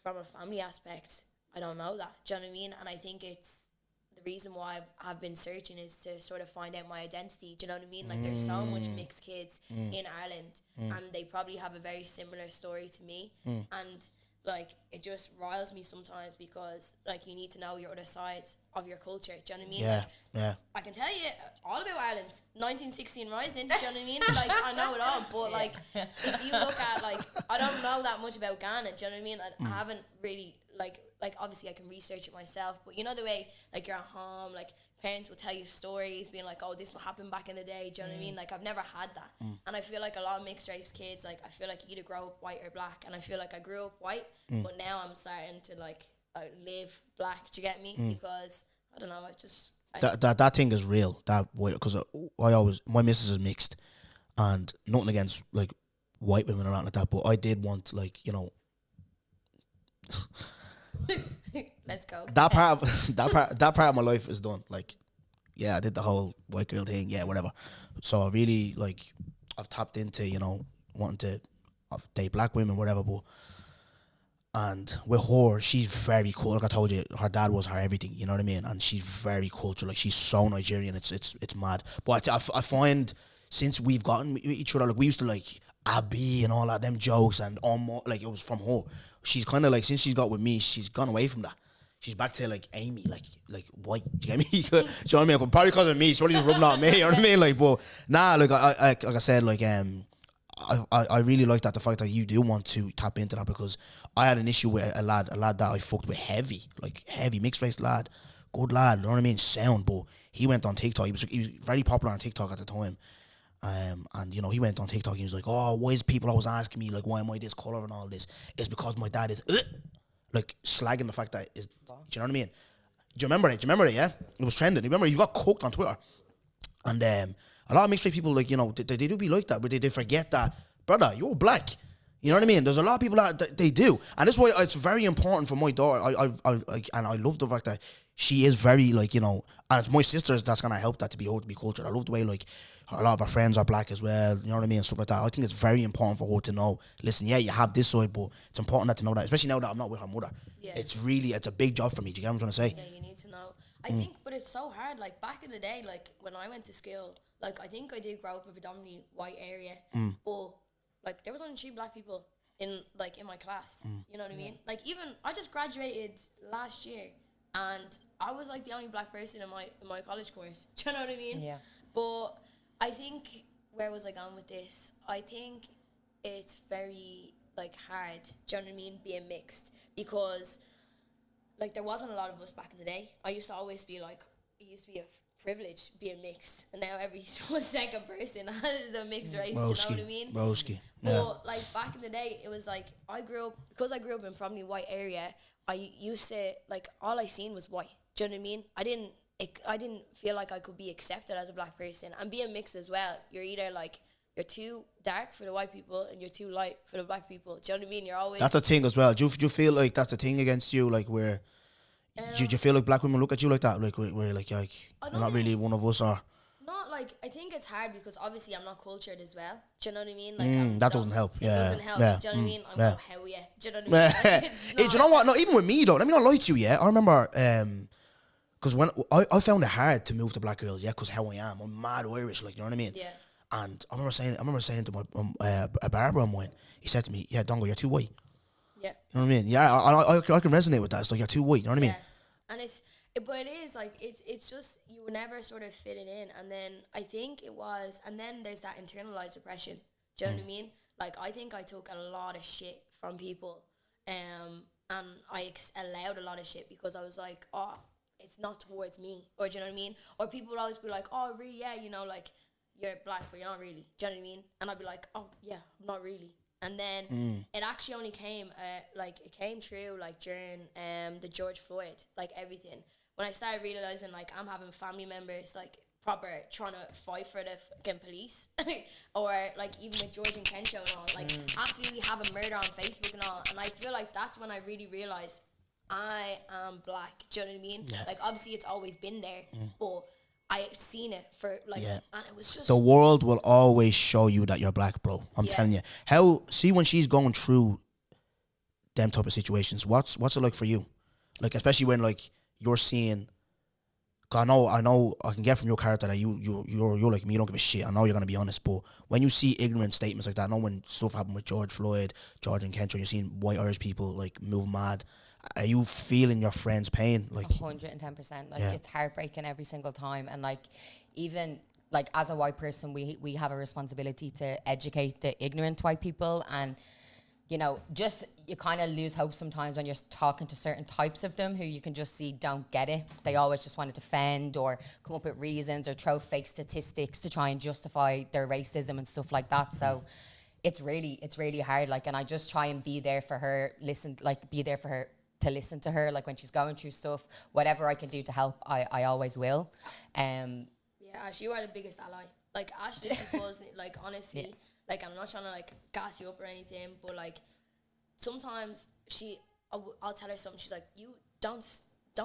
from a family aspect, I don't know that. Do you know what I mean? And I think it's the reason why I've been searching is to sort of find out my identity. Do you know what I mean? Like there's so much mixed kids in Ireland, and they probably have a very similar story to me. And like it just riles me sometimes because like you need to know your other side of your culture. Do you know what I mean? Yeah, like, I can tell you all about Ireland, 1916 rising. Do you know what I mean? Like I know it all, but like if you look at like I don't know that much about Ghana. Do you know what I mean? I haven't really like obviously I can research it myself, but you know the way like you're at home, like parents will tell you stories being like, oh, this will happen back in the day. Do you know what I mean? Like I've never had that. And I feel like a lot of mixed race kids, like I feel like you either grow up white or black, and I feel like I grew up white, but now I'm starting to like live black. Do you get me? Because I don't know, I just that thing is real. That way, because my missus is mixed, and nothing against like white women around like that, but I did want like, you know, let's go. That part of my life is done. Like, yeah, I did the whole white girl thing, yeah, whatever. So I really like I've tapped into, you know, wanting to date black women, whatever. But and with her, she's very cool. Like I told you, her dad was her everything. You know what I mean? And she's very cultural. Like she's so Nigerian. It's mad. But I find since we've gotten each other, like we used to like Abby and all that them jokes, and like it was from her. She's kind of like, since she's got with me, she's gone away from that. She's back to like Amy, like white. Do you get me? Do you know what I mean? Probably because of me. She's probably just rubbing out me. You know what I mean? Like, but nah, like I said, like I really like that, the fact that you do want to tap into that, because I had an issue with a lad that I fucked with heavy mixed race lad, good lad. You know what I mean? Sound, but he went on TikTok. He was very popular on TikTok at the time. And you know, he went on TikTok. He was like, "Oh, why is people always asking me like, why am I this color and all this? It's because my dad is like slagging the fact that is." Do you know what I mean? Do you remember it? Yeah, it was trending. You remember? You got cooked on Twitter, and a lot of mixed race people, like, you know, they do be like that, but they forget that, brother, you're black. You know what I mean? There's a lot of people that they do, and that's why it's very important for my daughter. I love the fact that she is very, like, you know, and it's my sisters that's gonna help that to be cultured. I love the way, like, a lot of her friends are black as well, you know what I mean, and stuff like that. I think it's very important for her to know, listen, yeah, you have this side, but it's important to know that, especially now that I'm not with her mother. Yeah. It's a big job for me. Do you get what I'm trying to say? Yeah, you need to know. I think, but it's so hard. Like, back in the day, like, when I went to school, like, I think I did grow up in a predominantly white area, but, like, there was only 3 black people in my class. You know what I mean? Like, even, I just graduated last year, and I was, like, the only black person in my college course. Do you know what I mean? Yeah. But I think, where was I going with this? I think it's very, like, hard, do you know what I mean, being mixed, because, like, there wasn't a lot of us back in the day. I used to always be like, it used to be a privilege being mixed, and now every second person has a mixed race, Broski, you know what I mean? Broski. But, like, back in the day, it was like, because I grew up in probably white area, I used to, like, all I seen was white, do you know what I mean? I didn't feel like I could be accepted as a black person. And being mixed as well, you're either like, you're too dark for the white people and you're too light for the black people. Do you know what I mean? You're always... That's a thing as well. Do you feel like that's a thing against you, like, where... do you feel like black women look at you like that? Like, where like you're not really one of us, or... like, I think it's hard because obviously I'm not cultured as well. Do you know what I mean? Like, that doesn't help. It doesn't help. Yeah. Do you know what I mean? I'm going, hell yeah. Do you know what I mean? Like, it's Hey, do you know what? No, even with me though, let me not lie to you. Yeah, I remember because when I found it hard to move to black girls. Yeah, because how I am, I'm mad Irish. Like, you know what I mean? Yeah. And I remember saying to my a barber of mine, he said to me, "Yeah, Dongo, you're too white." Yeah. You know what I mean? Yeah, I can resonate with that. It's like you're too white. You know what I mean? And but it is like it's just you would never sort of fit it in, and then I think it was, and then there's that internalized oppression. Do you know what I mean? Like I think I took a lot of shit from people, and I allowed a lot of shit because I was like, oh, it's not towards me, or do you know what I mean? Or people would always be like, oh, really? Yeah, you know, like you're black, but you're not really. Do you know what I mean? And I'd be like, oh yeah, I'm not really. And then it actually only came, it came true like during the George Floyd, like everything. When I started realizing like I'm having family members like proper trying to fight for the fucking police, or like even with George and Kensho and all, like absolutely have a murder on Facebook and all. And I feel like that's when I really realized I am black. Do you know what I mean? Yeah. Like obviously it's always been there, but I had seen it for like, and it was just... The world will always show you that you're black, bro. I'm telling you. See when she's going through them type of situations, what's it like for you? Like, especially when like you're seeing... Cause I know I can get from your character that you're like me, you don't give a shit. I know you're going to be honest, but when you see ignorant statements like that, I know when stuff happened with George Floyd, George and Kensho, you're seeing white Irish people like move mad. Are you feeling your friend's pain? Like 110%. Like it's heartbreaking every single time. And like even like as a white person, we have a responsibility to educate the ignorant white people. And you know, just you kind of lose hope sometimes when you're talking to certain types of them who you can just see don't get it. They always just want to defend or come up with reasons or throw fake statistics to try and justify their racism and stuff like that. So it's really hard. Like, and I just try and be there for her, be there for her, to listen to her, like when she's going through stuff, whatever I can do to help, I always will. Yeah, Ash, you are the biggest ally. Like Ash was like honestly, like I'm not trying to like gas you up or anything, but like sometimes I'll tell her something, she's like, you don't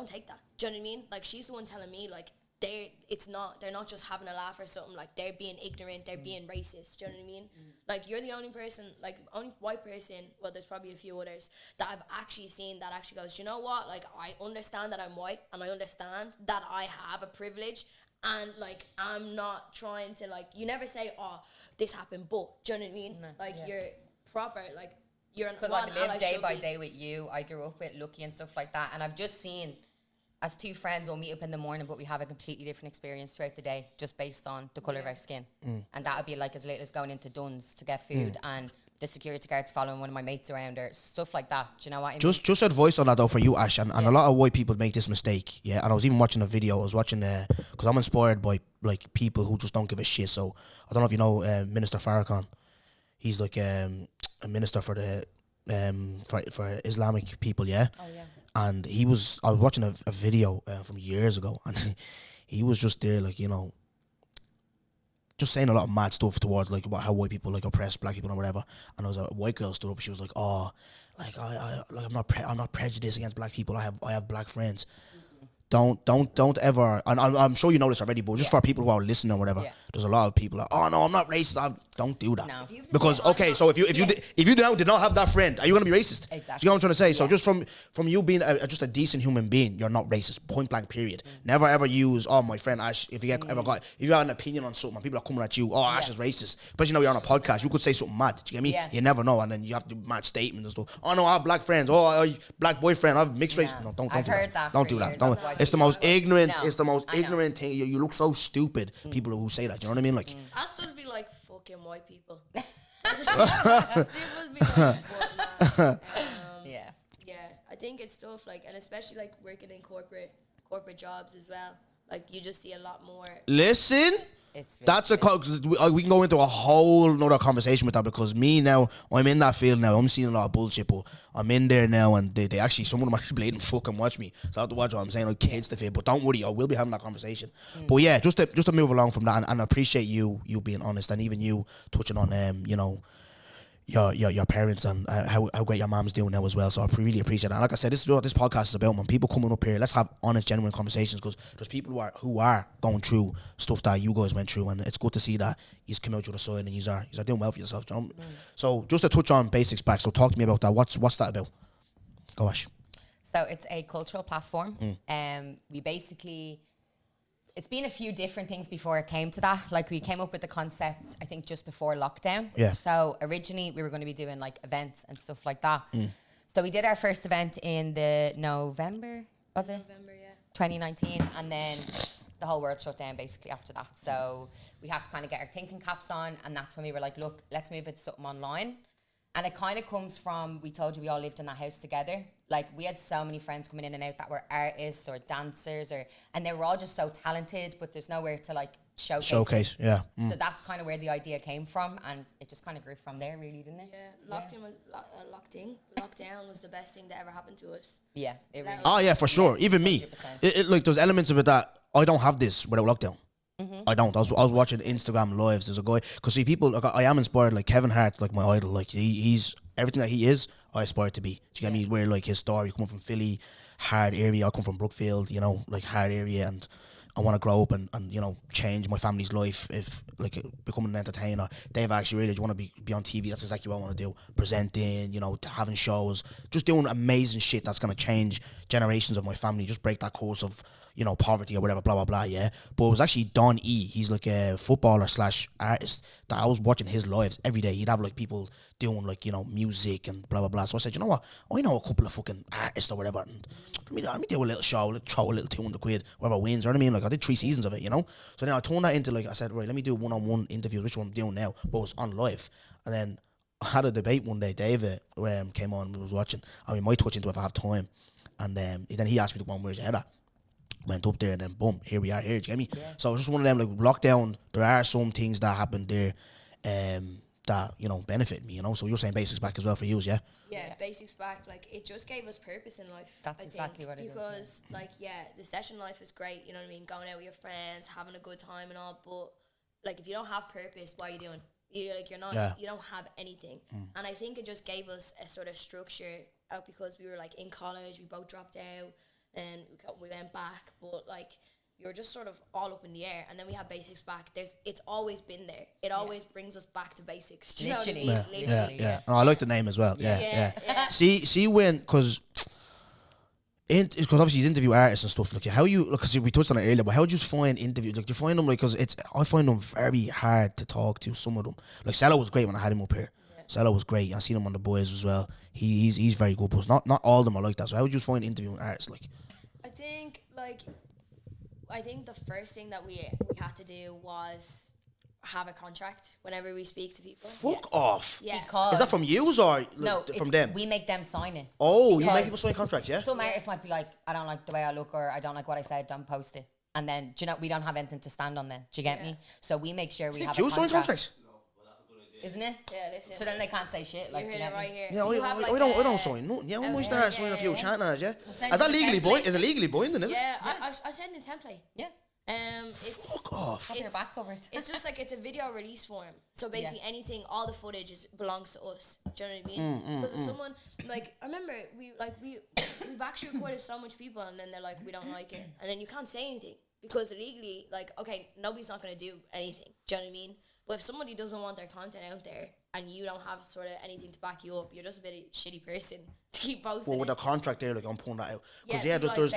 take that. Do you know what I mean? Like she's the one telling me like they're not just having a laugh or something, like they're being ignorant, they're being racist. Do you know what I mean? Like you're the only person, like only white person, well there's probably a few others that I've actually seen that actually goes, you know what, like I understand that I'm white and I understand that I have a privilege, and like I'm not trying to like, you never say, oh this happened, but do you know what I mean? You're proper, like you're an, because I've lived day by day with you. I grew up with Lucky and stuff like that, and I've just seen, as two friends, we'll meet up in the morning, but we have a completely different experience throughout the day, just based on the colour of our skin. And that would be like as little as going into Dunn's to get food, and the security guards following one of my mates around, or stuff like that. Do you know what I mean? Just advice on that though for you, Ash, and a lot of white people make this mistake. Yeah, and I was even watching a video. I was watching because I'm inspired by like people who just don't give a shit. So I don't know if you know Minister Farrakhan. He's like a minister for the for Islamic people. Yeah. Oh yeah. And I was watching a video from years ago, and he was just there, like, you know, just saying a lot of mad stuff towards, like, about how white people, like, oppress black people or whatever. And there was a white girl stood up, she was like, oh, like, I'm not prejudiced against black people, I have black friends. Don't ever, and I'm sure you know this already, but just for people who are listening or whatever, there's a lot of people like, oh no, I'm not racist. Don't do that. No. Because so if you did not have that friend, are you gonna be racist? Exactly. You know what I'm trying to say? Yeah. So just from you being just a decent human being, you're not racist. Point blank. Period. Never ever use, oh, my friend Ash. If you have an opinion on something and people are coming at you, oh, Ash is racist. But you know you're on a podcast, you could say something mad. Do you get me? Yeah. You never know, and then you have to mad statements and stuff. Oh no, I have black friends. Oh, I have black boyfriend. I have mixed race. No, don't do that. Don't do that. It's the most ignorant. No, it's the most ignorant thing. You look so stupid. People who say that. You know what I mean? Like, I still be like fucking white people. People be like, yeah. I think it's tough. Like, and especially like working in corporate jobs as well. Like, you just see a lot more. Listen. That's we can go into a whole nother conversation with that, because me now, I'm in that field now. I'm seeing a lot of bullshit, but I'm in there now, and they actually, some of them actually blatant fucking watch me. So I have to watch what I'm saying, like kids to fit. But don't worry, I will be having that conversation. But yeah, just to move along from that, and I appreciate you being honest, and even you touching on you know, your parents and how great your mom's doing now as well. So I really appreciate that. And like I said, this is what this podcast is about, man. People coming up here, let's have honest, genuine conversations, because there's people who are going through stuff that you guys went through, and it's good to see that you've come out the other side and you are doing well for yourself. You know? So just to touch on Basics Back, so talk to me about that. What's that about? Go Ash. So it's a cultural platform. We basically, it's been a few different things before it came to that. Like, we came up with the concept, I think, just before lockdown. Yeah. So originally we were going to be doing like events and stuff like that. So we did our first event in the November, was it? November, yeah. 2019, and then the whole world shut down basically after that. So we had to kind of get our thinking caps on, and that's when we were like, look, let's move it to something online. And it kind of comes from, we told you we all lived in that house together. Like, we had so many friends coming in and out that were artists or dancers, and they were all just so talented, but there's nowhere to like showcase. Yeah. So that's kind of where the idea came from, and it just kind of grew from there, really, didn't it? Yeah, lockdown was the best thing that ever happened to us. Yeah, it really. Oh yeah, for sure. Even me, 100%. like there's elements of it that I don't have this without lockdown. I don't. I was watching Instagram lives. There's a guy, because see, people, like, I am inspired. Like Kevin Hart, like my idol. Like he's everything that he is, I aspire to be. Do you get me? Where like his story, coming from Philly, hard area. I come from Brookfield, you know, like hard area, and I want to grow up and you know, change my family's life. If like becoming an entertainer, Dave actually really want to be on TV. That's exactly what I want to do. Presenting, you know, having shows, just doing amazing shit that's gonna change generations of my family. Just break that course of, you know, poverty or whatever, blah, blah, blah, yeah. But it was actually Don E. He's like a footballer / artist that I was watching his lives every day. He'd have like people doing like, you know, music and blah, blah, blah. So I said, you know what? I know a couple of fucking artists or whatever. And let me do a little show, throw a little 200 quid, whoever wins, you know what I mean? Like, I did 3 seasons of it, you know? So then I turned that into, like, I said, right, let me do one-on-one interviews, which one I'm doing now, but it was on live. And then I had a debate one day. David came on, we was watching. I mean, might touch into it if I have time. And then he asked me to go on, where's your head at? Went up there, and then boom, here we are here. Do you get me? Yeah. So it's just one of them, like, lockdown. There are some things that happened there that, you know, benefit me, you know. So you're saying Basics Back as well for you, yeah? Yeah, Basics Back, like, it just gave us purpose in life. That's exactly what it is. Because, like, yeah, the session life is great, you know what I mean? Going out with your friends, having a good time and all, but, like, if you don't have purpose, what are you doing? You don't have anything. And I think it just gave us a sort of structure out, because we were, like, in college, we both dropped out. And we went back, but like, you were just sort of all up in the air. And then we have Basics Back. It's always been there. It always brings us back to basics. Do you know what I mean? Literally. Yeah. Oh, I like the name as well. Yeah. See when, because obviously he's interview artists and stuff. Like, how you, because we touched on it earlier, but how would you find interviews? Like, do you find them, like, because I find them very hard to talk to, some of them. Like, Sella was great when I had him up here. Sella was great. I seen him on The Boys as well. He's very good, but not all of them are like that. So how would you find interviewing artists, like? I think the first thing that we had to do was have a contract whenever we speak to people. Fuck off. Yeah. Is that from you or no, from them? We make them sign it. Oh, you make people sign contracts, yeah? Some artists might be like, I don't like the way I look, or I don't like what I said, don't post it. And then, do you know, we don't have anything to stand on then. Do you get me? So we make sure we have a contract. Sign contracts? Isn't it? Yeah, listen. So then they can't say shit. Like, you heard it right here. Yeah, I don't sign nothing. Yeah, we might start signing a few channels, yeah? Is that legally binding? Is it legally binding, is it? Yeah, I sent in a template. Yeah. It's fuck off. Have your back covered. It's just like, it's a video release form. So basically anything, all the footage belongs to us. Do you know what I mean? Because if someone, like, I remember we've actually recorded so much people, and then they're like, we don't like it. And then you can't say anything, because legally, like, okay, nobody's not going to do anything. Do you know what I mean? But if somebody doesn't want their content out there, and you don't have sort of anything to back you up, you're just a bit of a shitty person to keep posting. Well, with the contract there, like, I'm pulling that out. Because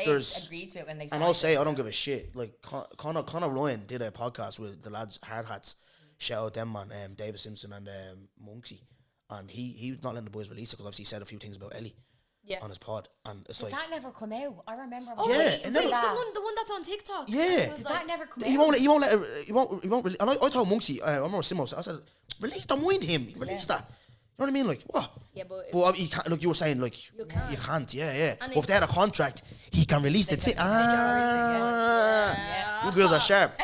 there's agreed to it when they and I'll say, I don't give a shit. Like, Conor Ryan did a podcast with the lads Hard Hats. Shout out them, man, David Simpson and Monksy. And he was not letting the boys release it, because obviously he said a few things about Ellie. Yeah. On his pod, and it's did like that never come out. I remember. Oh yeah, the one that's on TikTok. Yeah, did that never come out? He won't let release. And I told Monksy, I remember Simo, I said, release, don't mind him, release that. You know what I mean? Like, what? Yeah, but he can't. Look, you were saying, like, you can't. Yeah. And but if they had a contract, he can release the thing. You girls are sharp.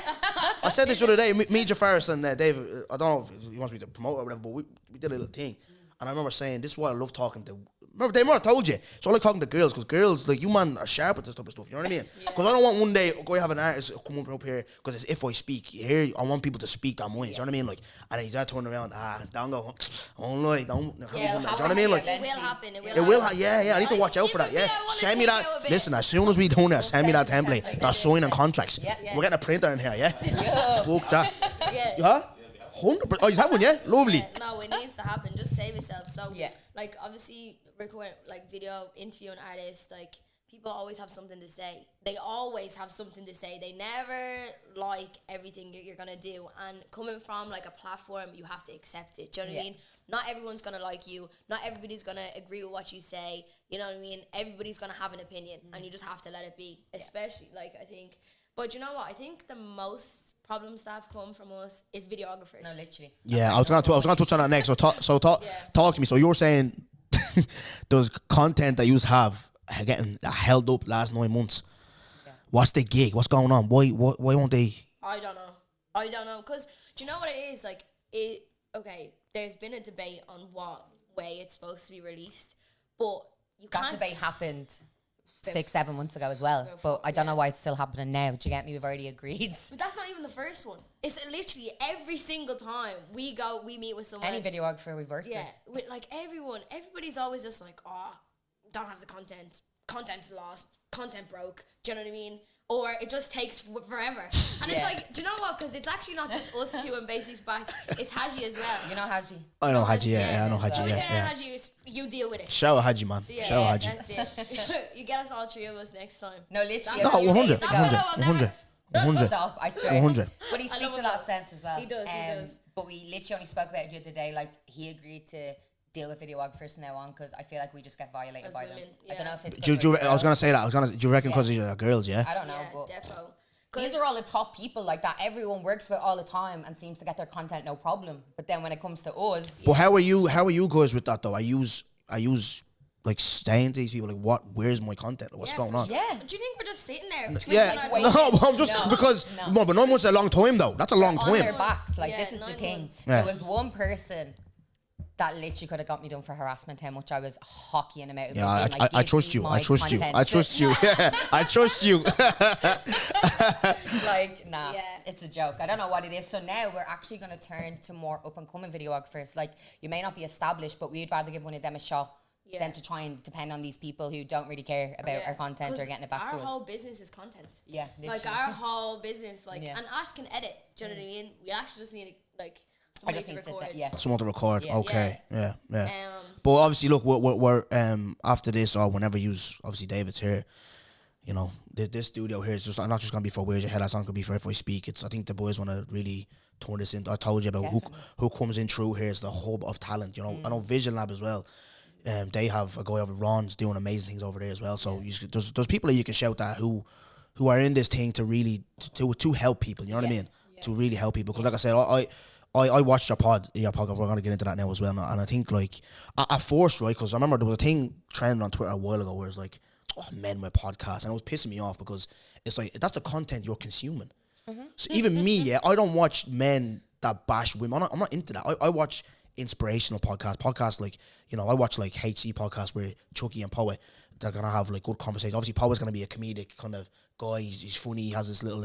I said this the other day. Me, Jafaris, and Dave. I don't know if he wants me to promote or whatever, but we did a little thing, and I remember saying, this is why I love talking to remember they might have told you. So I like talking to girls because girls, like, you man are sharp at this type of stuff. You know what I mean? Because I don't want one day go have an artist come up here because it's if I speak here, I want people to speak their minds. You know what I mean? Like, and then he's there turning around. Don't go. Don't lie. Don't. Yeah, you know what I mean? Like, It will happen. it will. Yeah. I need to watch out for that. Yeah. Send me that. Listen, as soon as we done that, send me that template. That's signing contracts. We're getting a printer in here. Yeah. Fuck that. Yeah. Huh? 100%. Oh, you have one, yeah? Lovely. Yeah, no, it needs to happen. Just save yourself. So, Yeah. like, obviously, record, like, video, interviewing artists, like, people always have something to say. They always have something to say. They never like everything you're going to do. And coming from, like, a platform, you have to accept it. Do you know what I mean? Not everyone's going to like you. Not everybody's going to agree with what you say. You know what I mean? Everybody's going to have an opinion. And you just have to let it be. Especially, like, I think... But you know what? I think the most problems that have come from us is videographers. No, literally. Yeah, I was gonna touch on that next. So talk to me. So you were saying those content that you have getting held up last 9 months. Yeah. What's the gig? What's going on? Why won't they? I don't know. Because do you know what it is? Like, okay, there's been a debate on what way it's supposed to be released, but you That can't. debate happened 6-7 months ago as well, but I don't know why it's still happening now. Do you get me? We've already agreed. But that's not even the first one. It's literally every single time we meet with someone. Any videographer we've worked Yeah, with like everybody's always just like, don't have the content. Content's lost. Content broke. Do you know what I mean? Or it just takes forever. And it's like, do you know what? Because it's actually not just us two and BASIXBACK. It's Haji as well. You know Haji? I know Haji. Yeah, I know Haji. Yeah. Haji, you deal with it. Shout out Haji, man. Yeah, Shout out Haji. that's it. You get us all three of us next time. No, literally. No, a few 100, days ago- 100. Stop, I swear. 100. But he speaks a lot of sense as well. He does. But we literally only spoke about it the other day. Like, he agreed to deal with videographers from now on because I feel like we just get violated As by women, them. yeah. I don't know if it's. I was gonna say that. Do you reckon because these are girls? Yeah. I don't know, Yeah, but defo. these are all the top people like that everyone works with all the time and seems to get their content no problem. But then when it comes to us, But how are you guys with that though? I use like saying to these people like, where's my content? What's going on? yeah. Do you think we're just sitting there? Yeah, twiddling our toes? no, I'm just No, because no. but 9 months is a long time though. That's a long on their time. backs, like Yeah, this is the 9 thing. months. Yeah. There was one person that literally could have got me done for harassment. How much I was hockeying him out. About Yeah, being like, I "Give trust me you. my I trust you. content." I trust you. Yeah, I trust you. Like, nah, Yeah. it's a joke. I don't know what it is. So now we're actually going to turn to more up and coming videographers. Like, you may not be established, but we'd rather give one of them a shot than to try and depend on these people who don't really care about our content or getting it back to Our whole us. business is content. Yeah, Like, literally. our whole business, like, Yeah. and Ash can edit. Do you know what I mean? We actually just need, like, I somebody just to need to sit record. there. Yeah. Someone to record. Yeah. Okay. Yeah. Um, But obviously, look, we're after this or whenever obviously David's here, you know, this studio here is just not just gonna be for Where's Your Head. That's not gonna be for if I speak. I think the boys want to really turn this into. I told you about who comes in through here is the hub of talent. You know, I know Vision Lab as well. They have a guy over Ron's doing amazing things over there as well. So there's people that you can shout at who are in this thing to really to help people. You know what I mean? To really help people. Because like I said, I watched your podcast. We're gonna get into that now as well. And I think like at first, right? Because I remember there was a thing trending on Twitter a while ago where it's like, men with podcasts, and it was pissing me off because it's like that's the content you're consuming. So even me, I don't watch men that bash women. I'm not into that. I watch inspirational podcasts like, you know, I watch like HC podcasts where Chucky and Poet, they're gonna have like good conversations. Obviously Poet's gonna be a comedic kind of guy. He's funny. He has this little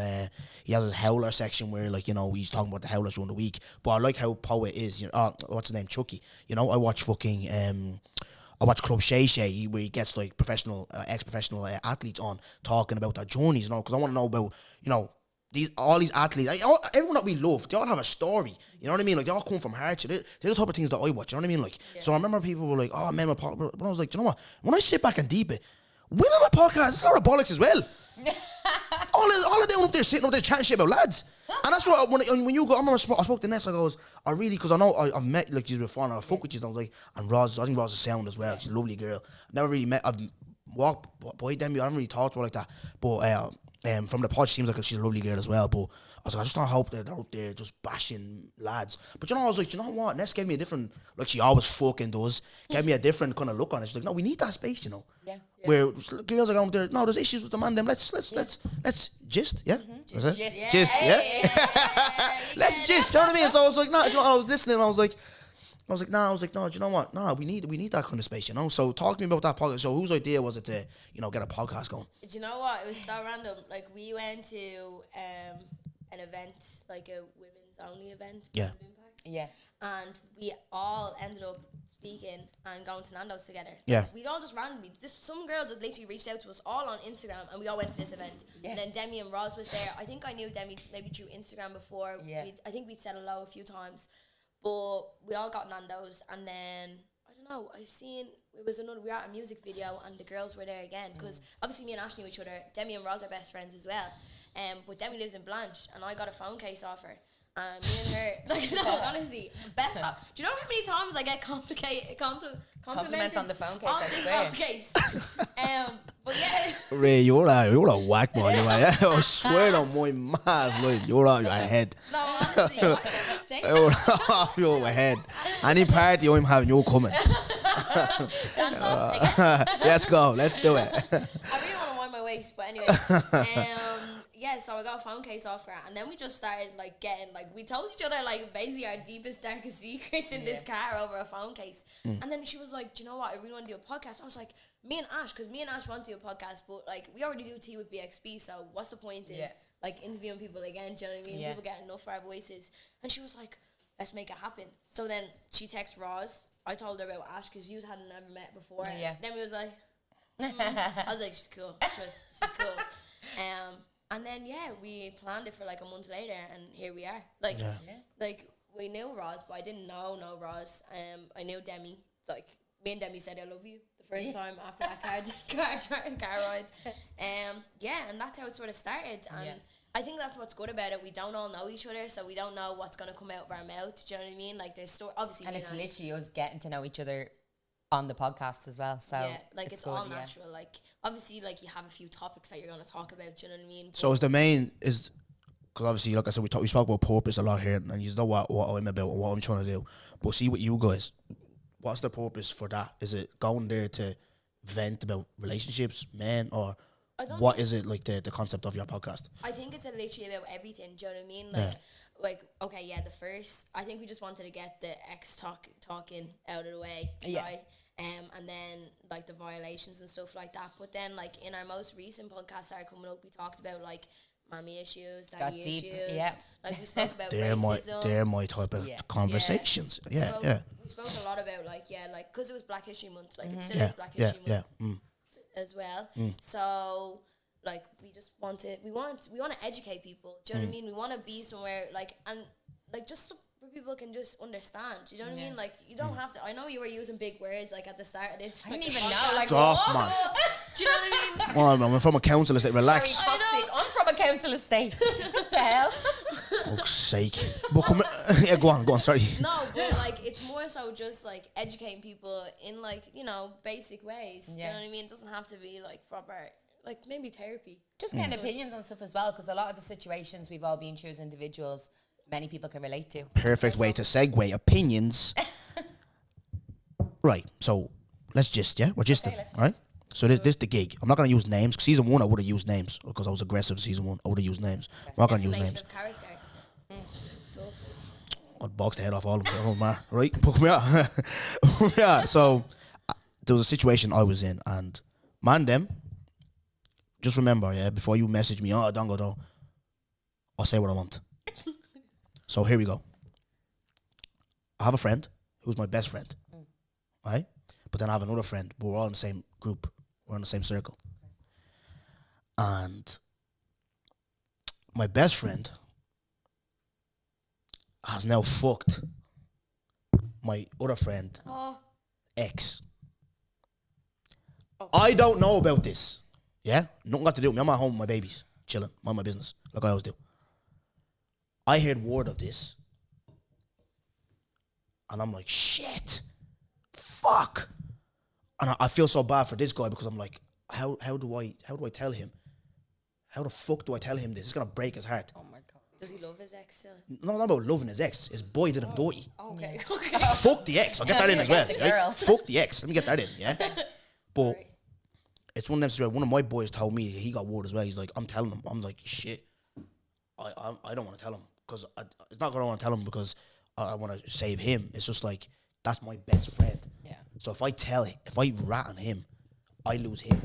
he has his howler section where, like, you know, he's talking about the howlers during the week. But I like how Poet is, you know, what's his name, Chucky. You know, I watch fucking I watch Club Shay Shay where he gets like professional ex-professional athletes on talking about their journeys, you know, because I want to know about, you know, all these athletes, everyone that we love, they all have a story. You know what I mean? Like, they all come from hardship. They're the type of things that I watch. You know what I mean? Like, so I remember people were like, "Oh, men with podcasts," but I was like, you know what? When I sit back and deep it, women with podcasts, it's a lot of bollocks as well. all of them up there sitting up there chatting shit about lads. And that's what when you go, I remember I spoke to Ness, like I was, really, because I know I've met like you before and I fuck with you, and I was like, and Roz, I think Roz is sound as well. She's a lovely girl. Never really met, I've walked by them, I haven't really talked to her like that. But from the pod, she seems like she's a lovely girl as well. But I was like, I just don't hope that they're out there just bashing lads. But you know, I was like, you know what? Ness gave me a different, like she always fucking does, gave me a different kind of look on it. She's like, no, we need that space, you know. Yeah. Where girls are going there, no, there's issues with the man. Them, let's gist, yeah. Is it? Gist, yeah. Let's gist. You know what I mean? So I was like, no, you know, I was listening, and I was like, I was like, nah. Do you know what? Nah, we need that kind of space, you know. So talk to me about that podcast. So whose idea was it to, you know, get a podcast going? Do you know what? It was so random. Like we went to an event, like a women's only event. Yeah. Yeah. And we all ended up speaking and going to Nando's together. Yeah. We'd all just randomly, some girl just literally reached out to us all on Instagram, and we all went to this event. Yeah. And then Demi and Roz was there. I think I knew Demi maybe through Instagram before. Yeah. I think we'd said hello a few times, but we all got Nando's, and then I don't know. I seen it was another. We were at a music video, and the girls were there again because obviously me and Ash knew each other. Demi and Roz are best friends as well. But Demi lives in Blanche, and I got a phone case off her. Me and her, like, no, honestly, best. Do you know how many times I get compliments on the phone case? On I the swear. phone case. But yeah. Ray, you're a whack boy, yeah. I swear on my mask, like, you're out your head. No, honestly, what did I say? You're off your head. Any party I'm having, you're coming. Dance off. Let's go. Let's do it. I really want to wind my waist, but anyway. Yeah, so I got a phone case off her, and then we just started like getting like we told each other like basically our deepest, darkest secrets in this car over a phone case. And then she was like, "Do you know what? I really want to do a podcast." I was like, "Me and Ash, because me and Ash want to do a podcast, but like we already do tea with BXB, so what's the point in like interviewing people again? Do you know what I mean? Yeah. People get enough for our voices." And she was like, "Let's make it happen." So then she texted Roz. I told her about Ash because you hadn't never met before. Yeah. Then we was like, I was like, she's cool. She's cool. And then we planned it for like a month later, and here we are. Like, like we knew Roz, but I didn't know Roz. I knew Demi. Like me and Demi said I love you the first time after that car ride. And that's how it sort of started. And I think that's what's good about it. We don't all know each other, so we don't know what's gonna come out of our mouth. Do you know what I mean? Like there's obviously, And it's literally us getting to know each other on the podcast as well. So like it's good, all natural. Like obviously, like you have a few topics that you're gonna talk about. Do you know what I mean? So is the main is because obviously, like I said, we spoke about purpose a lot here, and you know what I'm about and what I'm trying to do. But see what you guys, what's the purpose for that? Is it going there to vent about relationships, men, or what is it like the concept of your podcast? I think it's literally about everything. Do you know what I mean? Like, okay, the first, I think we just wanted to get the talking out of the way, right? And then like the violations and stuff like that. But then like in our most recent podcast that are coming up, we talked about like mommy issues, daddy issues. Yeah. Like we spoke about racism. They're my type of conversations. We spoke a lot about like because it was Black History Month, like it still is Black History Month as well. So like we want to educate people. Do you know what I mean? We want to be somewhere like and like just so people can just understand. Do you know what I mean? Like you don't have to. I know you were using big words like at the start of this. I didn't even know. Like, man. Do you know what I mean? Well, I'm from a council estate. Relax. Very toxic. I'm from a council estate. What the hell? Fuck's sake. But go on. Sorry. No, but like it's more so just like educating people in like basic ways. Do you know what I mean? It doesn't have to be like proper. Like maybe therapy. Just getting opinions on stuff as well, because a lot of the situations we've all been through as individuals, many people can relate to. Perfect way to segue opinions. Right. So let's we're just right. So this the gig. I'm not gonna use names. Cause season 1 I would have used names because I was aggressive in season 1. I would have used names. I'm not gonna use names. Character. Tough. I'd box the head off all of them. Oh man, right? Book me out. So there was a situation I was in, and them. Just remember, before you message me, don't go, I'll say what I want. So here we go. I have a friend who's my best friend, right? But then I have another friend, but we're all in the same group. We're in the same circle. And my best friend has now fucked my other friend, ex. Okay. I don't know about this. Yeah? Nothing got to do with me. I'm at home with my babies, chilling, mind my business, like I always do. I heard word of this. And I'm like, shit. Fuck. And I feel so bad for this guy because I'm like, how do I tell him? How the fuck do I tell him this? It's gonna break his heart. Oh my god. Does he love his ex still? No, not about loving his ex. His boy did him dirty. Okay. Fuck the ex. I'll get that in as well. Right? Fuck the ex. Let me get that in, yeah? But it's one of them situations. One of my boys told me he got word as well. He's like, I'm telling him. I'm like, shit. I don't want to tell him because it's not going to want to tell him because I want to save him. It's just like That's my best friend. Yeah. So if I rat on him, I lose him.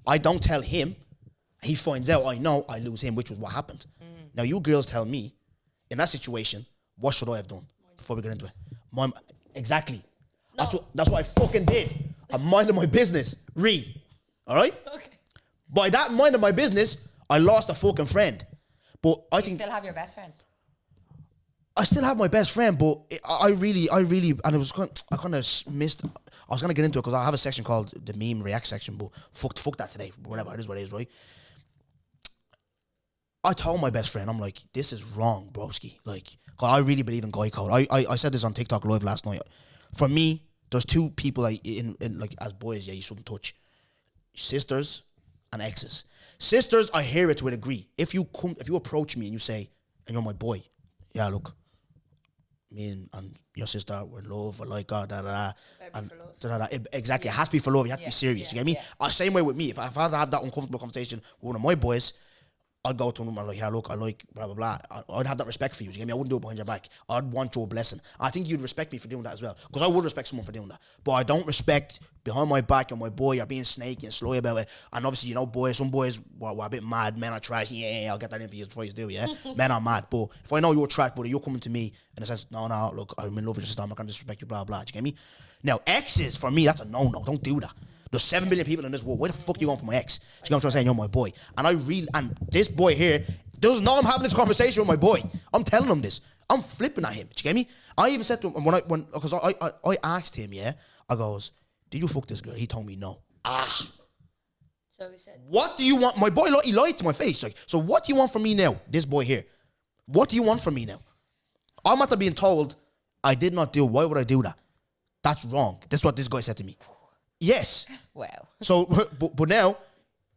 I don't tell him, he finds out, I know, I lose him, which was what happened. Now you girls tell me, in that situation, what should I have done before we get into it? Exactly. No. That's what I fucking did. I'm minding my business. All right? Okay. By that minding my business, I lost a fucking friend. But I think still have your best friend. I still have my best friend, but I really, and it was I kind of missed. I was gonna get into it because I have a section called the meme react section, but fuck that today. Whatever, it is what it is, right? I told my best friend, I'm like, this is wrong, broski. Like, 'cause I really believe in guy code. I said this on TikTok live last night. For me, there's two people in like as boys, you shouldn't touch: sisters and exes. Sisters, I hear it to a degree. If you approach me and you say, and you're my boy, yeah, look, me and your sister, we're in love, I like her, and exactly, it has to be for love. You have to be serious. You get me? Same way with me. If I had to have that uncomfortable conversation with one of my boys, I'd go to him and like, yeah, look, I like blah blah blah. I'd have that respect for you. You get me? I wouldn't do it behind your back. I'd want your blessing. I think you'd respect me for doing that as well, because I would respect someone for doing that. But I don't respect behind my back and my boy. You're being snaky and slow about it. And obviously, some boys were a bit mad. Men are trash. Yeah, I'll get that in for you before you do. Yeah, men are mad. But if I know you're trash, buddy, you're coming to me and it says, no, look, I'm in love with your sister. I'm not gonna disrespect you. Blah blah. Do you get me? Now, exes for me, that's a no. Don't do that. There's 7 billion people in this world. Where the fuck you going for my ex? You know what I'm trying to say? You're my boy. And this boy here doesn't know I'm having this conversation with my boy. I'm telling him this. I'm flipping at him. Do you get me? I even said to him, because I asked him, yeah, I goes, did you fuck this girl? He told me no. So he said, what do you want? My boy, he lied to my face. Like, so what do you want from me now? This boy here. What do you want from me now? I'm after being told I did not do. Why would I do that? That's wrong. That's what this guy said to me. Yes. Wow. So, but now,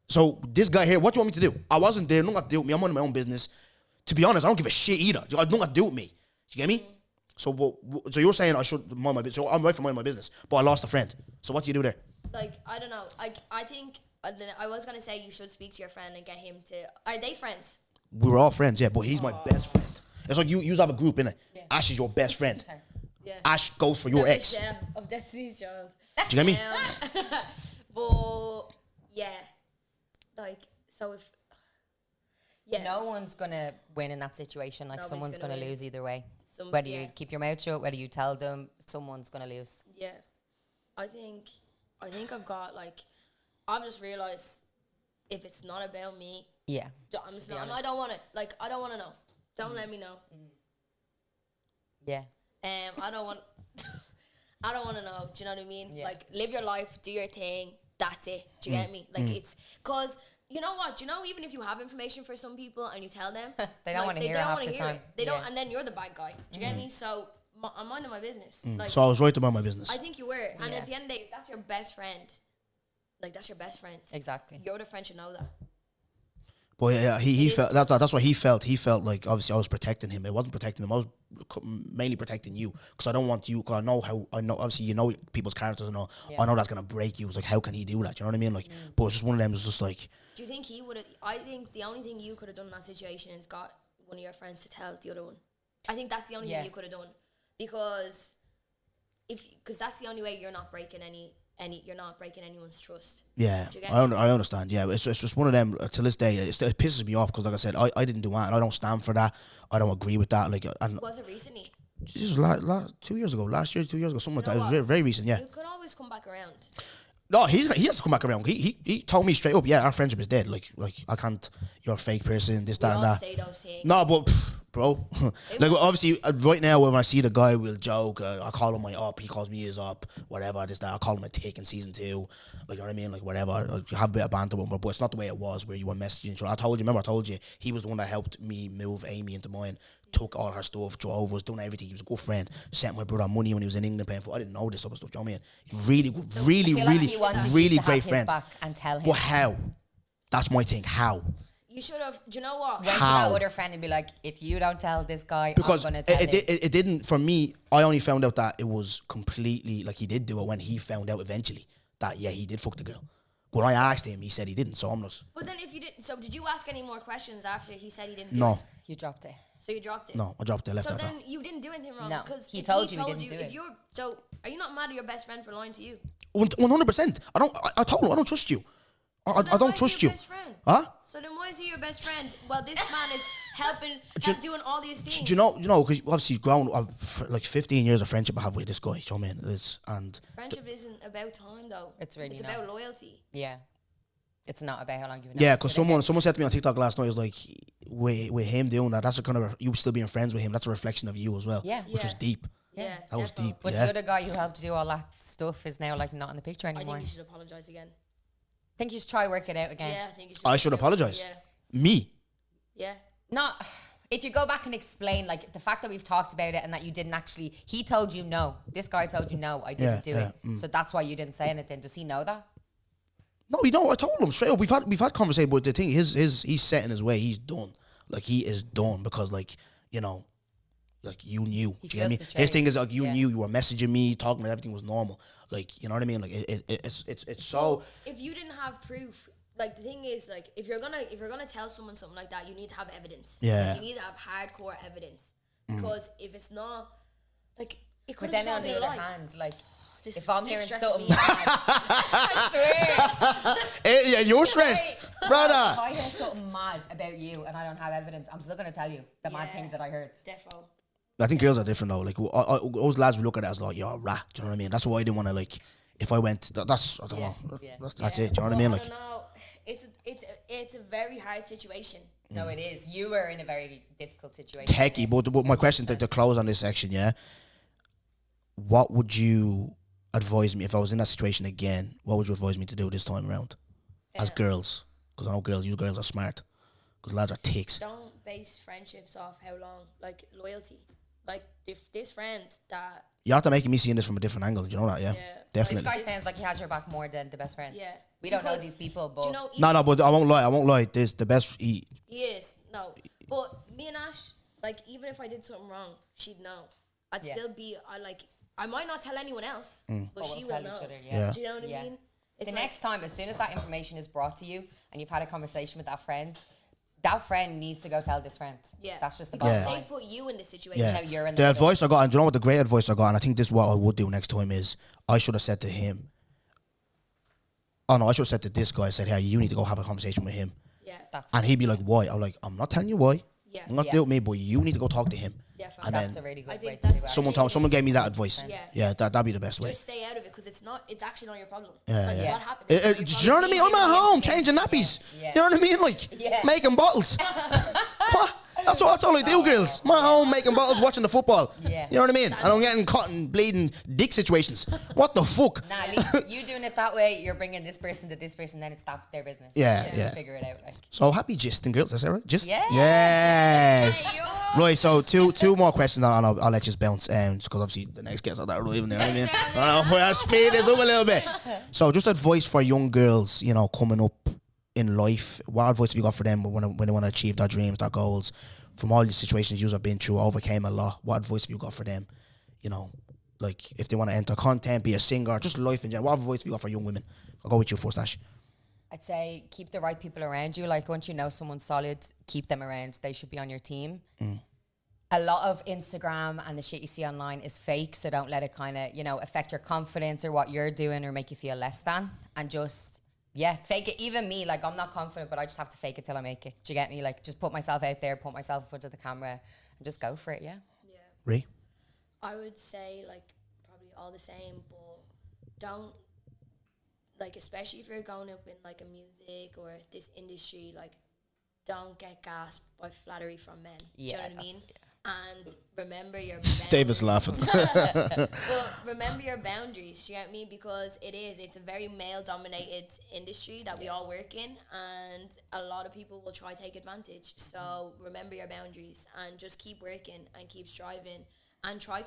so this guy here, what do you want me to do? I wasn't there. Nothing got to do with me. I'm minding my own business. To be honest, I don't give a shit either. Nothing got to do with me. You get me? So, so you're saying I should mind my business. So I'm right for minding my business, but I lost a friend. So what do you do there? like, I don't know. I think I was gonna say you should speak to your friend and get him to. Are they friends? We were all friends, yeah, but he's my best friend. It's like you have a group, innit? Yeah. Ash is your best friend. Yeah. Ash goes for your ex. Of Destiny's Child. Do you get me? But yeah, like, so if no one's gonna win in that situation. Like, someone's gonna lose either way. Whether you keep your mouth shut, whether you tell them, someone's gonna lose. Yeah, I think I've got, like, I've just realized if it's not about me, yeah, I'm just not. I don't want it. Like, I don't want to know. Don't let me know. Yeah. I don't want. I don't want to know. Do you know what I mean? Yeah. Like, live your life, do your thing. That's it. Do you get me? Like, it's because you know what? You know, even if you have information for some people and you tell them, they don't want to hear it half the time. They don't, and then you're the bad guy. Do you get me? So I'm minding my business. Like, So I was right about my business. I think you were. And at the end of the day, that's your best friend. Like, that's your best friend. Exactly. Your other friend should know that. But yeah, he felt that's what he felt. He felt like obviously I was protecting him. It wasn't protecting him. I was mainly protecting you because I don't want you. Cause I know obviously you know people's characters and all. Yeah. I know that's gonna break you. It's like, how can he do that? You know what I mean? Like, but it's just one of them. It's just like. Do you think he would have? I think the only thing you could have done in that situation is got one of your friends to tell the other one. I think that's the only thing you could have done, because that's the only way you're not breaking you're not breaking anyone's trust. Yeah, I understand. Yeah, it's just one of them. To this day, it pisses me off because, like I said, I didn't do that, and I don't stand for that. I don't agree with that. Like, and was it recently? This was 2 years ago, last year, 2 years ago, something like that. It was very, very recent. Yeah, you can always come back around. No, he has to come back around. He told me straight up, yeah, our friendship is dead. Like I can't. You're a fake person. This, that, and that. Say those things. No, but bro, like obviously right now when I see the guy, we'll joke. I call him my up. He calls me his up. Whatever. This, that. I call him a tick in season 2. Like, you know what I mean? Like, whatever. Like, have a bit of banter with him, but it's not the way it was where you were messaging. I told you. He was the one that helped me move Amy into mine. Took all her stuff, drove us, done everything. He was a good friend. Sent my brother money when he was in England playing football. I didn't know this type of stuff. Do you know what I mean? Really good, So really, I feel like really, he wanted really you to great have his friend. back and tell him. But how? That's my thing. How? You should have. Do you know what? Went to How? that other friend and be like, if you don't tell this guy, Because I'm gonna tell him. it didn't, for me, I only found out that it was completely, like, he did do it when he found out eventually that, yeah, he did fuck the girl. When I asked him, he said he didn't, so I'm not. But then if you didn't, so did you ask any more questions after he said he didn't do No. it? You dropped it. So you dropped it. No, I dropped it. Left So that then down. you didn't do anything wrong. No, because he if told you he didn't do it. if you're so, are you not mad at your best friend for lying to you? 100%. I told him I don't trust you. So I then why don't is he trust your you. best friend? Huh? So then why is he your best friend? Well, this man is doing all these things. Do you know, because obviously grown like 15 years of friendship I have with this guy, you know what I mean? And friendship isn't about time though. It's really It's not. about loyalty. Yeah. It's not about how long you've known. yeah, because someone said to me on TikTok last night, it was like, with him doing that, that's a kind of, you still being friends with him, that's a reflection of you as well. Yeah. Which was Yeah. deep. Yeah, That was defo. deep. But Yeah. the other guy who helped do all that stuff is now like not in the picture I anymore. think you should apologize again. think you should try work it out again. Yeah, I think you should. I should apologize. Yeah, Me? yeah. Not if you go back and explain like the fact that we've talked about it and that you didn't actually. He told you no. This guy told you no. I didn't do it. So that's why you didn't say anything. Does he know that? No, I told him straight up. We've had conversation, but the thing he's set in his way. He's done. Like he is done because like you knew. He Do you get me? feels His thing betrayed. is like you Yeah. knew. You were messaging me, talking, everything was normal. Like you know what I mean? Like it's so. If you didn't have proof, like the thing is, like if you're gonna tell someone something like that, you need to have evidence. Yeah. Like, you need to have hardcore evidence because if it's not, like it But could then have on just the been a other lie. hand, like This- if I'm this hearing stresses something me mad, I swear. Yeah, you're stressed, If brother. I hear something mad about you and I don't have evidence, I'm still gonna tell you the mad Yeah. thing that I heard. Defo. I think girls are different though. Like those lads will look at it as like you're a rat. Do you know what I mean? That's why I didn't want to like. If I went, that's I don't Yeah, know. yeah. That's it. Do you know what I mean? Well, Like I don't know. It's a very hard situation. No, it is. You were in a very difficult situation. techie. But my question to close on this section, yeah. What would you advise me if I was in that situation again? What would you advise me to do this time around? As girls, because I know you girls are smart. Because lads are ticks. Don't base friendships off how long, like loyalty. Like if this friend that You have to make me seeing this from a different angle. Do you know that? Yeah, Yeah. This definitely. guy sounds like he has your back more than the best friend. Yeah. We don't know Because, these people, but do you know, No, but I won't lie. This the best. He is. No. But me and Ash, like, even if I did something wrong, she'd know. I'd Yeah. still be, I might not tell anyone else, but But she we'll will tell know. each other, Yeah. Do you know what Yeah. I mean? the It's next time, as soon as that information is brought to you and you've had a conversation with that friend needs to go tell this friend. Yeah. That's just the because bottom they line. put you in this situation. Yeah. Now you're in The the middle. advice I got, and do you know what the great advice I got, and I think this is what I would do next time is I should have said to him. Oh no, I should have said to this guy. I said, "Hey, you need to go have a conversation with him," Yeah. That's and he'd be like, "Why?" I'm like, "I'm not telling you why. Yeah. I'm not Yeah. dealing with me, but you need to go talk to him." Yeah, fine. And that's then a really I good think way to do that's it. someone gave me that advice. Yeah. That'd be the best way. Just stay out of it because it's actually not your problem. Yeah, Like, yeah. what happened? Do It's not your you know what I mean? I'm problem. at home changing nappies. Yeah. You know what I mean? Like Yeah. making bottles. What? That's all I do, girls. I'm at home making bottles, watching the football. Yeah. You know what I mean? And I'm getting cotton, bleeding dick situations. What the fuck? Nah, at least you doing it that way, you're bringing this person to this person, then it's their business. Yeah, So yeah. you figure it out. Like, So happy gisting, girls. Is that right? Just Yeah. yes. Yeah. Right. So two more questions, and I'll let you bounce. Just because obviously the next guests are that arriving there. You know what I mean? I know, I'll speed this up a little bit. So just advice for young girls, coming up in life. What advice have you got for them when they want to achieve their dreams, their goals? From all the situations you have been through, overcame a lot. What advice have you got for them? Like if they want to enter content, be a singer, just life in general. What advice have you got for young women? I'll go with you first, Ash. I'd say keep the right people around you. Like once you know someone's solid, keep them around. They should be on your team. A lot of Instagram and the shit you see online is fake, so don't let it kind of, affect your confidence or what you're doing or make you feel less than. And just, fake it. Even me, like I'm not confident, but I just have to fake it till I make it. Do you get me? Like just put myself out there, put myself in front of the camera and just go for it, yeah. Yeah. Ray? I would say like probably all the same, but don't like, especially if you're going up in like a music or this industry, like don't get gasped by flattery from men. Do you know what I mean? And remember your boundaries. David's laughing. Well, remember your boundaries, you know what I mean? Because it's a very male dominated industry that we all work in, and a lot of people will try to take advantage. So remember your boundaries and just keep working and keep striving and try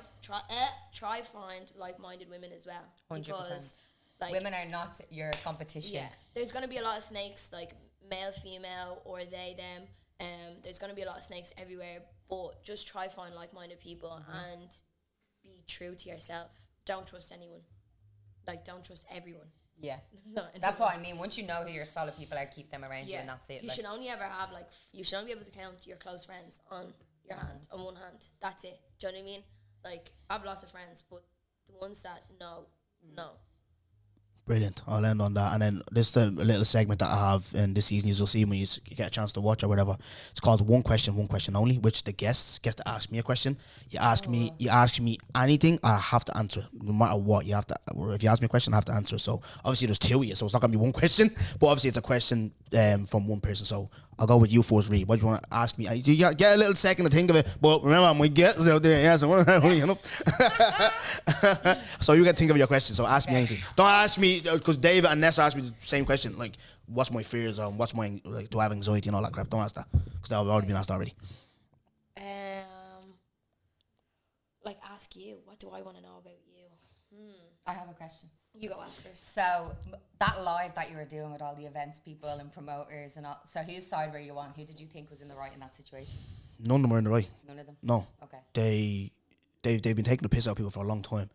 find like-minded women as well. 100%. Because like Women are not your competition. yeah, there's gonna be a lot of snakes, like male, female, or they, them. There's gonna be a lot of snakes everywhere, but just try find like-minded people and be true to yourself. Don't trust anyone. Like, don't trust everyone. Yeah. Not That's anyone. what I mean. Once you know who your solid people are, keep them around you and that's it. You Like, should only ever have you should only be able to count your close friends on your hand on one hand. That's it. Do you know what I mean? Like, I've lots of friends, but the ones that no. Brilliant. I'll end on that. And then this is a little segment that I have in this season. You'll see when you get a chance to watch or whatever. It's called one question only, which the guests get to ask me a question. You ask me anything, I have to answer. No matter what, you have to. If you ask me a question, I have to answer. So obviously there's two of you, so it's not gonna be one question. But obviously it's a question from one person. So I'll go with you first, Reed. What do you want to ask me? You get a little second to think of it. But remember, I'm with guests out there. Yeah, so you know. So you get to think of your question. So ask me anything. Don't ask me because David and Nessa asked me the same question. Like, what's my fears? What's my do I have anxiety and all that crap? Don't ask that because that have already been asked already. Like, ask you. What do I want to know about you? I have a question. You go ask first. So that live that you were doing with all the events people and promoters and all, so whose side were you on? Who did you think was in the right in that situation? None of them are in the right. None of them? No. Okay. They've been taking the piss out of people for a long time.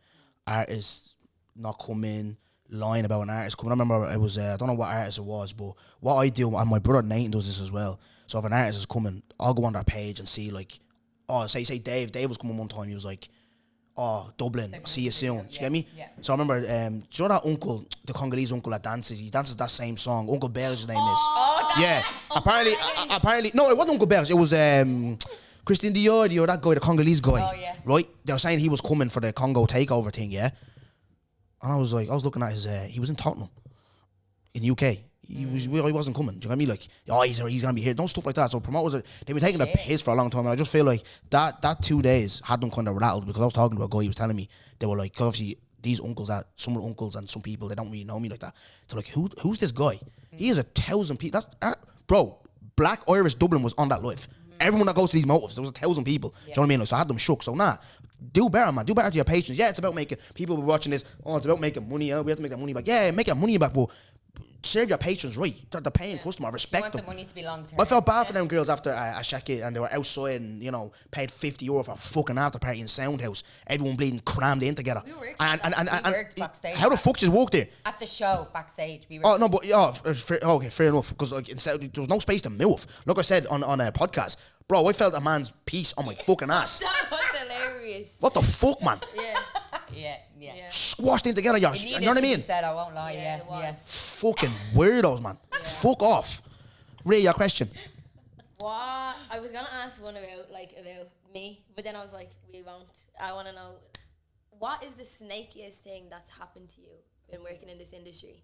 Artists not coming, lying about an artist coming. I remember it was I don't know what artist it was, but what I do, and my brother Nathan does this as well. So if an artist is coming, I'll go on their page and see like, say Dave was coming one time. He was like, Dublin, see you soon. Do you get me? Yeah. So I remember, do you know that uncle, the Congolese uncle that dances? He dances that same song. Uncle Belge's name is. Yeah. Apparently, no, it wasn't Uncle Belge. It was Christian Dior, that guy, the Congolese guy. Oh, yeah. Right? They were saying he was coming for the Congo takeover thing, yeah? And I was looking at his, he was in Tottenham, in UK. He wasn't coming. Do you know what I mean? Like, he's going to be here. Don't stuff like that. So promoters, they've been taking the piss for a long time. And I just feel like that 2 days had them kind of rattled because I was talking to a guy, he was telling me, they were like, 'cause obviously these uncles, some of the uncles and some people, they don't really know me like that. They're like, who's this guy? He is 1,000 people. Bro, Black Irish Dublin was on that live. Everyone that goes to these motives, there was 1,000 people. Do you know what I mean? Like, so I had them shook. So do better, man. Do better to your patrons. Yeah, it's about making, people will be watching this, it's about making money. We have to make that money back. Yeah, make that money back, but serve your patrons right. They're the paying customer. Respect them. You want the money to be long term. I felt bad for them girls after I checked it and they were outside and, paid €50 for a fucking after party in Soundhouse. Everyone bleeding crammed in together. We worked backstage. How the fuck just walk there? At the show, backstage. We no, but fair enough. Because there was no space to move. Like I said on a podcast, bro, I felt a man's piece on my fucking ass. That was hilarious. What the fuck, man? Yeah. Squashed in together, you know what I mean? Said, I won't lie, Yeah, it was. yes. Fucking weirdos, man. Yeah. Fuck off. Ray, your question. What? I was gonna ask one about me, but then I was like, we won't. I want to know, what is the snakiest thing that's happened to you when working in this industry?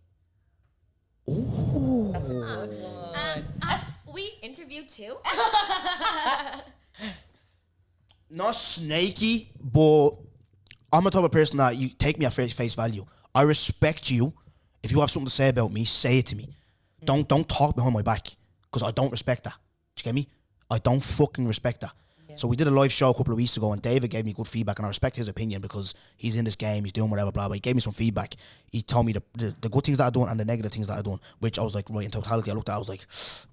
Ooh. That's a good one. We interviewed too. Not snaky, but I'm the type of person that you take me at face value. I respect you. If you have something to say about me, say it to me. Don't talk behind my back because I don't respect that. Do you get me? I don't fucking respect that. Yeah. So we did a live show a couple of weeks ago and David gave me good feedback and I respect his opinion because he's in this game, he's doing whatever, blah, blah. He gave me some feedback. He told me the good things that I've done and the negative things that I've done, which I was like, right, in totality, I looked at it, I was like,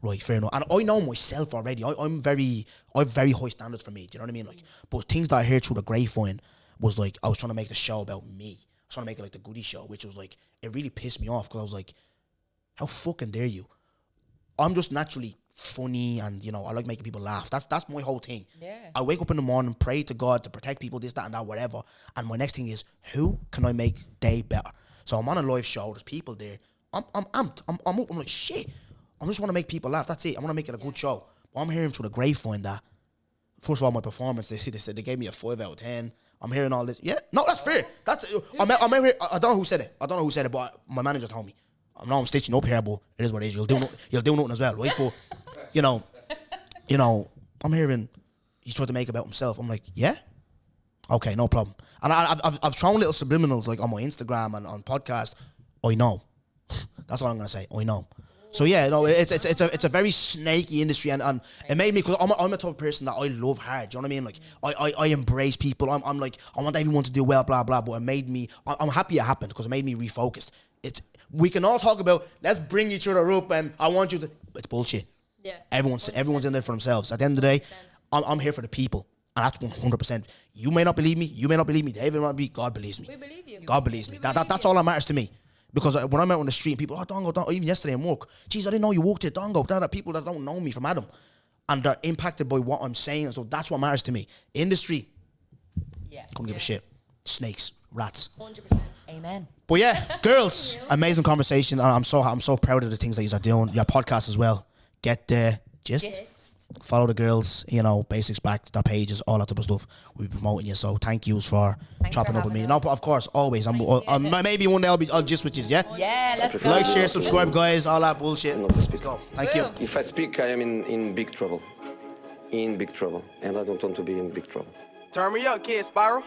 right, fair enough. And I know myself already. I have very high standards for me. Do you know what I mean? Like, but things that I heard through the grapevine was like, I was trying to make the show about me. I was trying to make it like the goodie show, which was like, it really pissed me off because I was like, how fucking dare you? I'm just naturally funny and, I like making people laugh. That's my whole thing. Yeah. I wake up in the morning, pray to God to protect people, this, that, and that, whatever. And my next thing is, who can I make day better? So I'm on a live show, there's people there. I'm amped. I'm up, I'm like, shit. I just want to make people laugh. That's it. I want to make it a good show. But I'm hearing through the grapevine that, first of all, my performance, they said they gave me a 5 out of 10. I'm hearing all this. Yeah, no, that's fair. I don't know who said it. But my manager told me. I know I'm stitching up here, but it is what it is. You'll do nothing as well, right? But I'm hearing he's trying to make about himself. I'm like, yeah, okay, no problem. And I've thrown little subliminals like on my Instagram and on podcast. I know. That's all I'm gonna say. I know. So yeah, it's a very snaky industry, and it made me, because I'm a type of person that I love hard. Do you know what I mean? Like I embrace people. I'm like, I want everyone to do well, blah blah. But it made me. I'm happy it happened because it made me refocused. We can all talk about, let's bring each other up, and I want you to. It's bullshit. Yeah. Everyone's in there for themselves. At the end of the day, I'm here for the people, and that's 100%. You may not believe me. David might be. God believes me. We believe you. God believes me. That's all that matters to me. Because when I'm out on the street, people, Dongo, even yesterday in work, geez, I didn't know you walked here, Dongo. People that don't know me from Adam. and they're impacted by what I'm saying. So that's what matters to me. Industry, Yeah. couldn't give a shit. Snakes, rats. 100%. Amen. But yeah, girls, amazing conversation. I'm so proud of the things that you are doing. Your podcast as well. Get the gist. Follow the girls, you know, Basics Back, their pages, all that type of stuff. We'll be promoting you. So thank yous for chopping up with me. having No, us. but of course, always. Maybe one day I'll just with you, yeah? Yeah, let's go. Like, share, subscribe, guys, all that bullshit. Not to speak. Let's go. Thank you. Boom. If I speak, I am in big trouble. In big trouble. And I don't want to be in big trouble. Turn me up, kid Spiral.